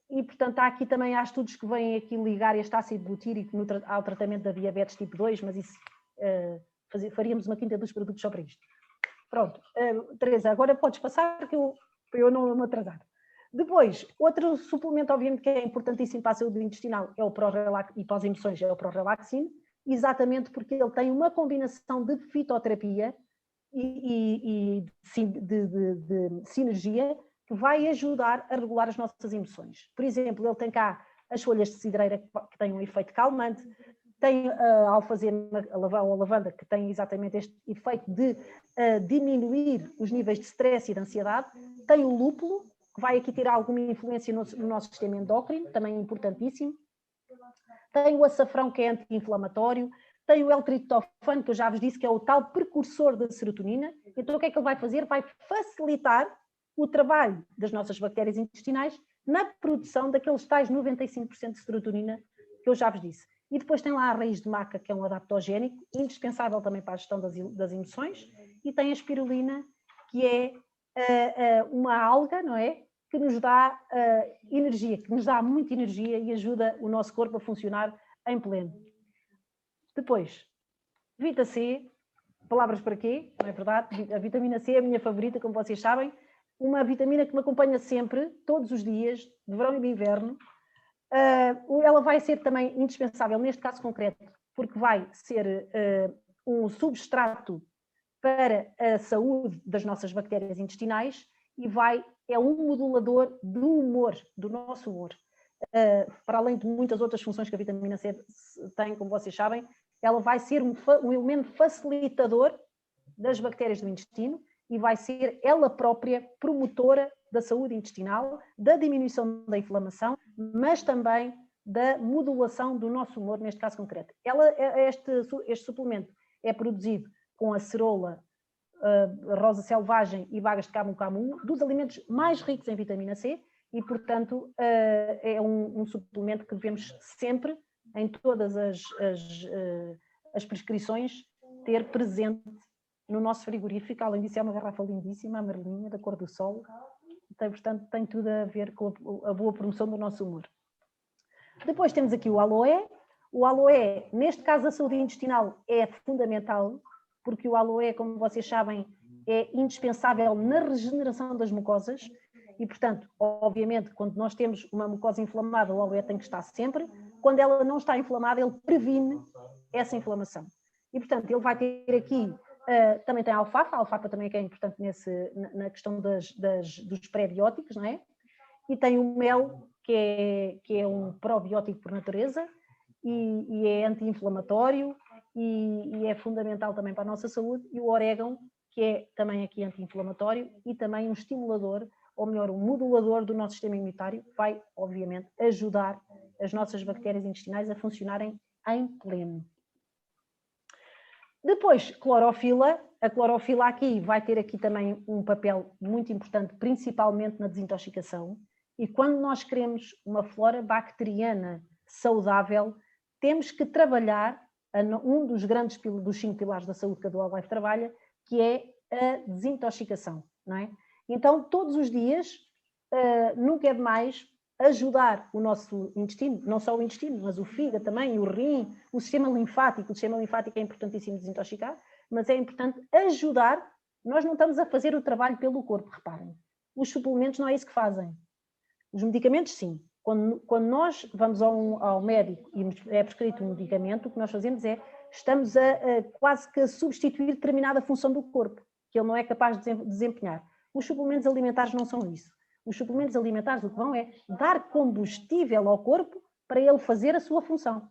e, portanto, há estudos que vêm aqui ligar este ácido butírico ao tratamento da diabetes tipo 2, mas isso faríamos uma quinta dos produtos só para isto. Pronto, Teresa, agora podes passar para eu não me atrasar. Depois, outro suplemento, obviamente, que é importantíssimo para a saúde intestinal é o e para as emoções é o Prorelaxin, exatamente porque ele tem uma combinação de fitoterapia e de sinergia que vai ajudar a regular as nossas emoções. Por exemplo, ele tem cá as folhas de cidreira que têm um efeito calmante, tem a alfazema ou a lavanda que tem exatamente este efeito de diminuir os níveis de stress e de ansiedade, tem o lúpulo, que vai aqui ter alguma influência no nosso sistema endócrino, também importantíssimo. Tem o açafrão, que é anti-inflamatório. Tem o L-triptofano, que eu já vos disse que é o tal precursor da serotonina. Então, o que é que ele vai fazer? Vai facilitar o trabalho das nossas bactérias intestinais na produção daqueles tais 95% de serotonina que eu já vos disse. E depois tem lá a raiz de maca, que é um adaptogénico, indispensável também para a gestão das emoções. E tem a espirulina, que é uma alga, não é? Que nos dá energia, que nos dá muita energia e ajuda o nosso corpo a funcionar em pleno. Depois, Vita C, palavras para quê? Não é verdade? A vitamina C é a minha favorita, como vocês sabem. Uma vitamina que me acompanha sempre, todos os dias, de verão e de inverno. Ela vai ser também indispensável, neste caso concreto, porque vai ser um substrato para a saúde das nossas bactérias intestinais e é um modulador do humor, do nosso humor. Para além de muitas outras funções que a vitamina C tem, como vocês sabem, ela vai ser um elemento facilitador das bactérias do intestino e vai ser ela própria promotora da saúde intestinal, da diminuição da inflamação, mas também da modulação do nosso humor, neste caso concreto. Este suplemento é produzido com acerola rosa selvagem e bagas de camu-camu, dos alimentos mais ricos em vitamina C e, portanto, é um suplemento que devemos sempre, em todas as prescrições, ter presente no nosso frigorífico. Além disso, é uma garrafa lindíssima, amarelinha, da cor do sol. Então, portanto, tem tudo a ver com a boa promoção do nosso humor. Depois temos aqui o aloe. O aloe, neste caso a saúde intestinal, é fundamental, porque o aloe, como vocês sabem, é indispensável na regeneração das mucosas e, portanto, obviamente, quando nós temos uma mucosa inflamada, o aloe tem que estar sempre. Quando ela não está inflamada, ele previne essa inflamação. E, portanto, ele vai ter aqui, também tem a alfafa também é importante na questão dos pré-bióticos, não é? E tem o mel, que é um probiótico por natureza, e é anti-inflamatório e é fundamental também para a nossa saúde, e o orégano, que é também aqui anti-inflamatório e também um estimulador, ou melhor, um modulador do nosso sistema imunitário, vai, obviamente, ajudar as nossas bactérias intestinais a funcionarem em pleno. Depois, clorofila. A clorofila aqui vai ter aqui também um papel muito importante, principalmente na desintoxicação, e quando nós queremos uma flora bacteriana saudável, temos que trabalhar um dos grandes dos 5 pilares da saúde que a Dual Life trabalha, que é a desintoxicação, não é? Então, todos os dias, nunca é demais ajudar o nosso intestino, não só o intestino, mas o fígado também, o rim, o sistema linfático. O sistema linfático é importantíssimo desintoxicar, mas é importante ajudar. Nós não estamos a fazer o trabalho pelo corpo, reparem. Os suplementos não é isso que fazem. Os medicamentos, sim. Quando nós vamos ao médico e é prescrito um medicamento, o que nós fazemos é, estamos a quase que a substituir determinada função do corpo, que ele não é capaz de desempenhar. Os suplementos alimentares não são isso. Os suplementos alimentares o que vão é dar combustível ao corpo para ele fazer a sua função.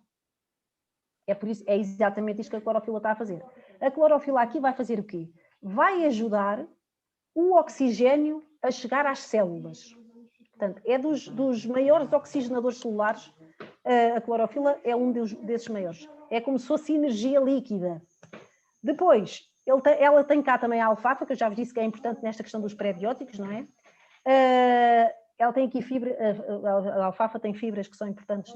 É exatamente isto que a clorofila está a fazer. A clorofila aqui vai fazer o quê? Vai ajudar o oxigênio a chegar às células. Portanto, é dos maiores oxigenadores celulares. A clorofila é um desses maiores. É como se fosse energia líquida. Depois, ela tem cá também a alfafa, que eu já vos disse que é importante nesta questão dos pré-bióticos, não é? Ela tem aqui fibra, a alfafa tem fibras que são importantes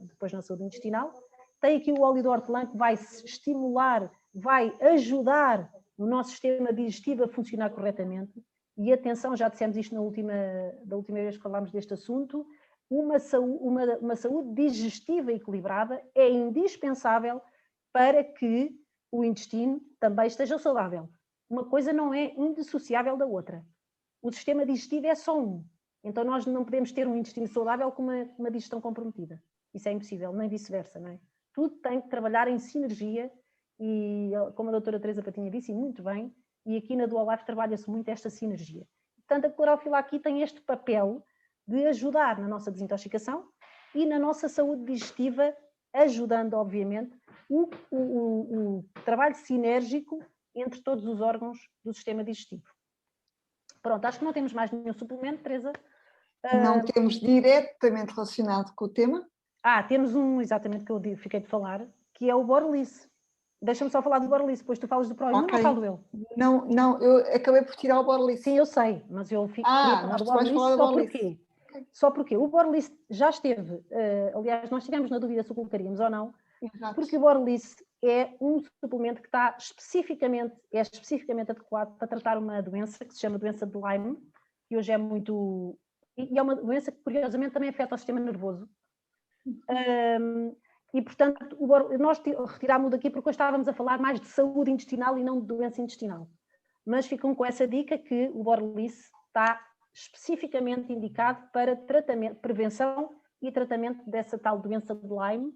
depois na saúde intestinal. Tem aqui o óleo de hortelã, que vai estimular, vai ajudar o nosso sistema digestivo a funcionar corretamente. E atenção, já dissemos isto da última vez que falámos deste assunto, uma saúde digestiva equilibrada é indispensável para que o intestino também esteja saudável. Uma coisa não é indissociável da outra. O sistema digestivo é só um. Então nós não podemos ter um intestino saudável com uma digestão comprometida. Isso é impossível, nem vice-versa, não é? Tudo tem que trabalhar em sinergia e, como a doutora Teresa Patinha disse, e muito bem, e aqui na Dual Life trabalha-se muito esta sinergia. Portanto, a clorofila aqui tem este papel de ajudar na nossa desintoxicação e na nossa saúde digestiva, ajudando, obviamente, o trabalho sinérgico entre todos os órgãos do sistema digestivo. Pronto, acho que não temos mais nenhum suplemento, Teresa. Não temos diretamente relacionado com o tema. Temos um, exatamente, que eu fiquei de falar, que é o Borolice. Deixa-me só falar do Borolice, depois tu falas do Proimune ou falo eu? Não, eu acabei por tirar o Borolice. Sim, eu sei, mas eu queria falar do Borolice só porquê? Só porque o Borolice já esteve, aliás, nós tivemos na dúvida se o colocaríamos ou não, Exato. Porque o Borolice é um suplemento que está especificamente adequado para tratar uma doença que se chama doença de Lyme, que hoje é muito... E é uma doença que, curiosamente, também afeta o sistema nervoso. E, portanto, nós retirámos daqui porque hoje estávamos a falar mais de saúde intestinal e não de doença intestinal. Mas ficam com essa dica que o Borolice está especificamente indicado para prevenção e tratamento dessa tal doença de Lyme,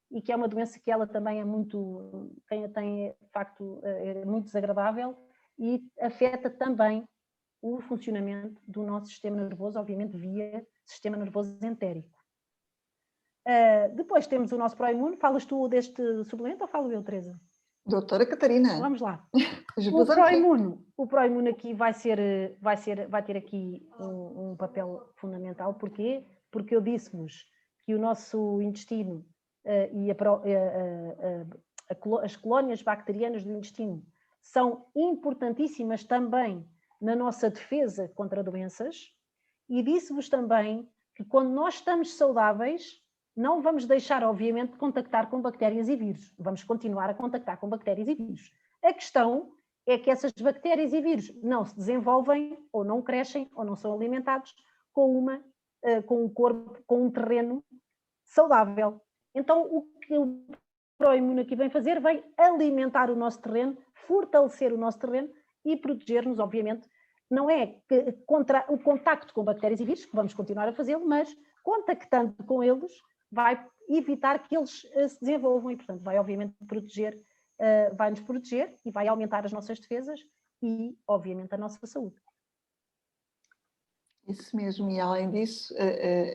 e que é uma doença que ela também é muito, de facto, é muito desagradável e afeta também o funcionamento do nosso sistema nervoso, obviamente via sistema nervoso entérico. Depois temos o nosso Proimune. Falas tu deste suplemento ou falo eu, Teresa? Doutora Catarina. Vamos lá. O Proimune aqui vai ter aqui um papel fundamental. Porquê? Porque eu disse-vos que o nosso intestino e as colónias bacterianas do intestino são importantíssimas também na nossa defesa contra doenças, e disse-vos também que quando nós estamos saudáveis, não vamos deixar, obviamente, de contactar com bactérias e vírus. Vamos continuar a contactar com bactérias e vírus. A questão é que essas bactérias e vírus não se desenvolvem, ou não crescem, ou não são alimentados com um corpo, com um terreno saudável. Então, o que o Proimune aqui vem fazer, vem alimentar o nosso terreno, fortalecer o nosso terreno e proteger-nos, obviamente. Não é contra o contacto com bactérias e vírus, que vamos continuar a fazê-lo, mas contactando com eles, vai evitar que eles se desenvolvam e, portanto, vai obviamente proteger, vai-nos proteger e vai aumentar as nossas defesas e, obviamente, a nossa saúde. Isso mesmo, e além disso,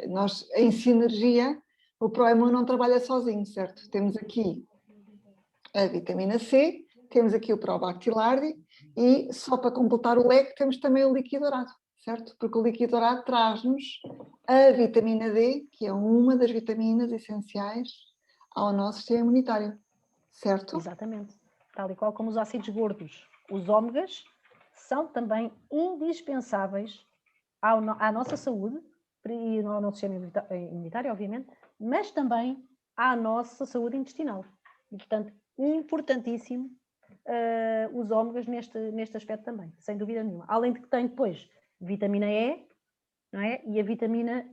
nós em sinergia, o Proimune não trabalha sozinho, certo? Temos aqui a vitamina C, temos aqui o Probactilardi e, só para completar o leque, temos também o líquido dourado, certo? Porque o líquido dourado traz-nos a vitamina D, que é uma das vitaminas essenciais ao nosso sistema imunitário, certo? Exatamente. Tal e qual como os ácidos gordos. Os ômegas são também indispensáveis à nossa saúde e ao nosso sistema imunitário, obviamente, mas também à nossa saúde intestinal. E, portanto, importantíssimo os ômegas neste aspecto também, sem dúvida nenhuma. Além de que tem depois vitamina E, não é? E a vitamina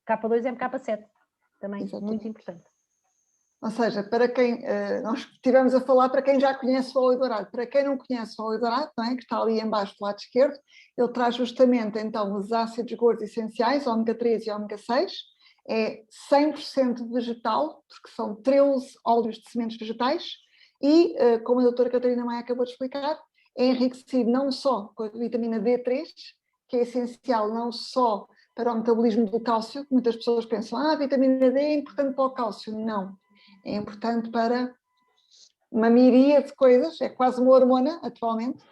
K2 e MK7, também. Exatamente. Muito importante. Ou seja, para quem, nós estivemos a falar para quem já conhece o óleo dourado, para quem não conhece o óleo dourado, não é? Que está ali embaixo do lado esquerdo, ele traz justamente então os ácidos gordos essenciais, ômega 3 e ômega 6, é 100% vegetal, porque são 13 óleos de sementes vegetais, e, como a doutora Catarina Maia acabou de explicar, é enriquecido não só com a vitamina D3, que é essencial não só para o metabolismo do cálcio, que muitas pessoas pensam, a vitamina D é importante para o cálcio. Não. É importante para uma miríade de coisas, é quase uma hormona atualmente,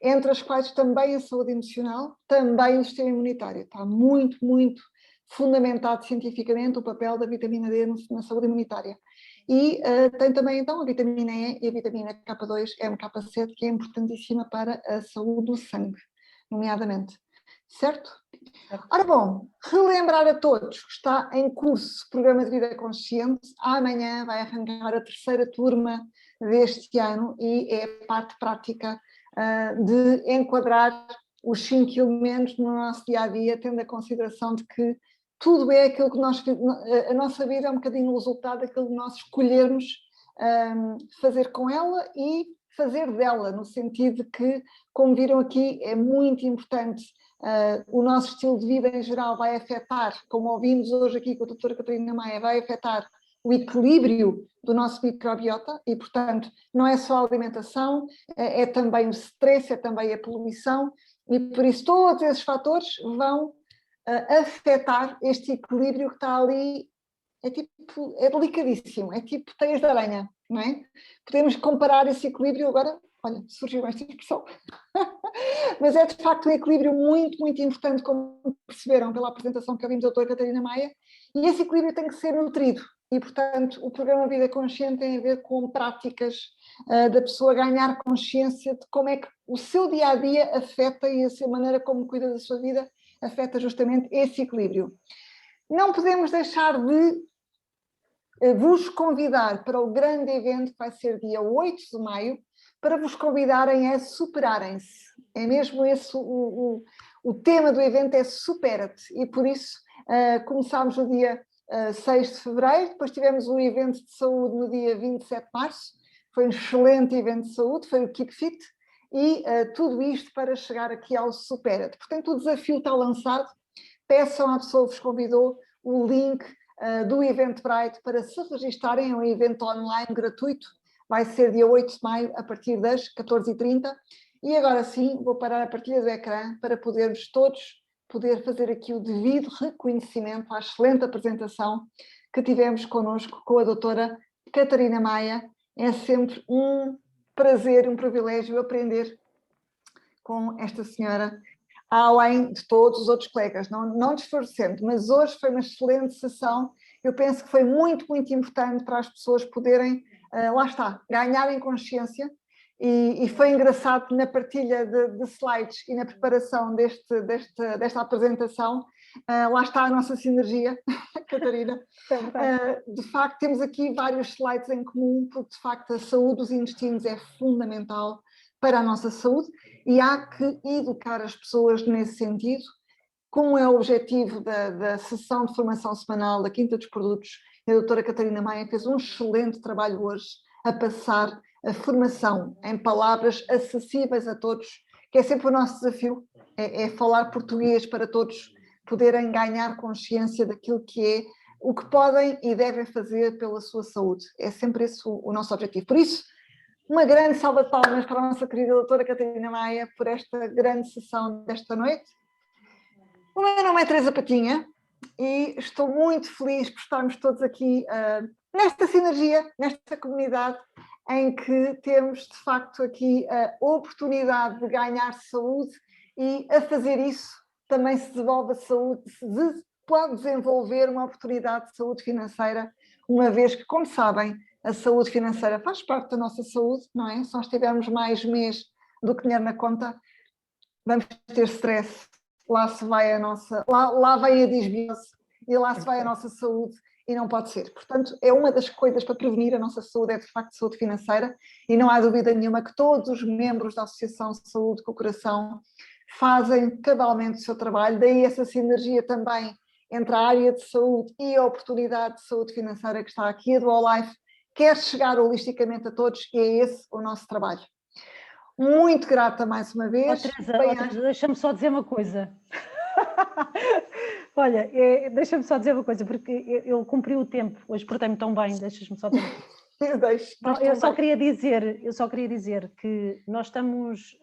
entre as quais também a saúde emocional, também o sistema imunitário. Está muito, muito fundamentado cientificamente o papel da vitamina D na saúde imunitária. E tem também então a vitamina E e a vitamina K2, MK7, que é importantíssima para a saúde do sangue, nomeadamente. Certo? Ora bom, relembrar a todos que está em curso o Programa de Vida Consciente. Amanhã vai arrancar a terceira turma deste ano e é a parte prática de enquadrar os 5 elementos no nosso dia-a-dia, tendo a consideração de que tudo é aquilo que a nossa vida é um bocadinho o resultado daquilo que nós escolhermos fazer com ela e fazer dela, no sentido de que, como viram aqui, é muito importante. O nosso estilo de vida em geral vai afetar, como ouvimos hoje aqui com a doutora Catarina Maia, vai afetar o equilíbrio do nosso microbiota e, portanto, não é só a alimentação, é também o stress, é também a poluição e, por isso, todos esses fatores vão afetar este equilíbrio que está ali, é delicadíssimo, é tipo teias de aranha, não é? Podemos comparar esse equilíbrio agora, olha, surgiu esta expressão, mas é de facto um equilíbrio muito, muito importante, como perceberam pela apresentação que ouvimos da doutora Catarina Maia, e esse equilíbrio tem que ser nutrido, e portanto o programa Vida Consciente tem a ver com práticas da pessoa ganhar consciência de como é que o seu dia-a-dia afeta e a sua maneira como cuida da sua vida afeta justamente esse equilíbrio. Não podemos deixar de vos convidar para o grande evento que vai ser dia 8 de maio, para vos convidarem a superarem-se. É mesmo esse o tema do evento, é supera-te. E por isso começámos no dia 6 de fevereiro, depois tivemos um evento de saúde no dia 27 de março, foi um excelente evento de saúde, foi o Keep Fit, e tudo isto para chegar aqui ao supera-te. Portanto, o desafio está lançado, peçam à pessoa que vos convidou o link do Eventbrite para se registarem, é um evento online gratuito, vai ser dia 8 de maio a partir das 14h30 e agora sim vou parar a partilha do ecrã para podermos todos fazer aqui o devido reconhecimento à excelente apresentação que tivemos connosco com a doutora Catarina Maia. É sempre um prazer, um privilégio aprender com esta senhora, além de todos os outros colegas, não desfavorecendo, mas hoje foi uma excelente sessão. Eu penso que foi muito, muito importante para as pessoas poderem, lá está, ganharem consciência E foi engraçado na partilha de slides e na preparação desta apresentação. Lá está a nossa sinergia, Catarina. De facto, temos aqui vários slides em comum, porque de facto a saúde dos intestinos é fundamental para a nossa saúde e há que educar as pessoas nesse sentido. Como é o objetivo da sessão de formação semanal da Quinta dos Produtos, a doutora Catarina Maia fez um excelente trabalho hoje a passar a formação em palavras acessíveis a todos, que é sempre o nosso desafio, é falar português para todos poderem ganhar consciência daquilo que é, o que podem e devem fazer pela sua saúde. É sempre esse o nosso objetivo. Por isso, uma grande salva de palmas para a nossa querida doutora Catarina Maia por esta grande sessão desta noite. O meu nome é Teresa Patinha e estou muito feliz por estarmos todos aqui nesta sinergia, nesta comunidade, em que temos de facto aqui a oportunidade de ganhar saúde e a fazer isso também se desenvolve a saúde, pode desenvolver uma oportunidade de saúde financeira, uma vez que, como sabem, a saúde financeira faz parte da nossa saúde, não é? Se nós tivermos mais mês do que dinheiro na conta, vamos ter stress, lá se vai a nossa, lá vem a disbiose e lá se vai a nossa saúde. E não pode ser. Portanto, é uma das coisas para prevenir a nossa saúde, é de facto saúde financeira, e não há dúvida nenhuma que todos os membros da Associação de Saúde com o Coração fazem cabalmente o seu trabalho, daí essa sinergia também entre a área de saúde e a oportunidade de saúde financeira que está aqui, a Dual Life quer chegar holisticamente a todos e é esse o nosso trabalho. Muito grata mais uma vez. Teresa, deixa-me só dizer uma coisa. Olha, deixa-me só dizer uma coisa, porque eu cumpri o tempo, hoje portei-me tão bem, deixas-me só dizer. Eu só queria dizer que nós estamos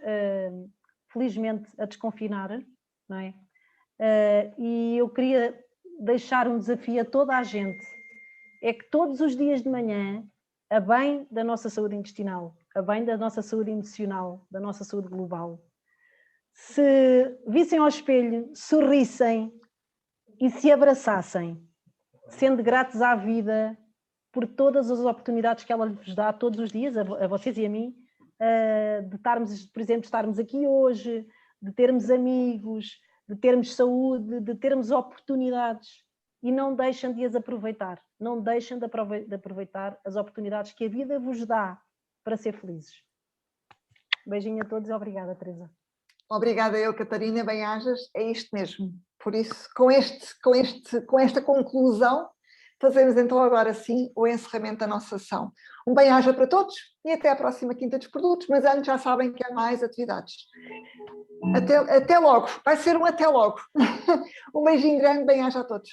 felizmente a desconfinar, não é? E eu queria deixar um desafio a toda a gente, é que todos os dias de manhã, a bem da nossa saúde intestinal, a bem da nossa saúde emocional, da nossa saúde global, se vissem ao espelho, sorrissem e se abraçassem, sendo gratos à vida por todas as oportunidades que ela vos dá todos os dias, a vocês e a mim, de estarmos, por exemplo, estarmos aqui hoje, de termos amigos, de termos saúde, de termos oportunidades, e não deixem de as aproveitar, não deixem de aproveitar as oportunidades que a vida vos dá para ser felizes. Beijinho a todos e obrigada, Teresa. Obrigada eu, Catarina, bem-ajas, é isto mesmo. Por isso, com esta conclusão, fazemos então agora sim o encerramento da nossa sessão. Um bem-aja para todos e até à próxima Quinta dos Produtos, mas antes já sabem que há mais atividades. Até logo, vai ser um até logo. Um beijinho grande, bem-aja a todos.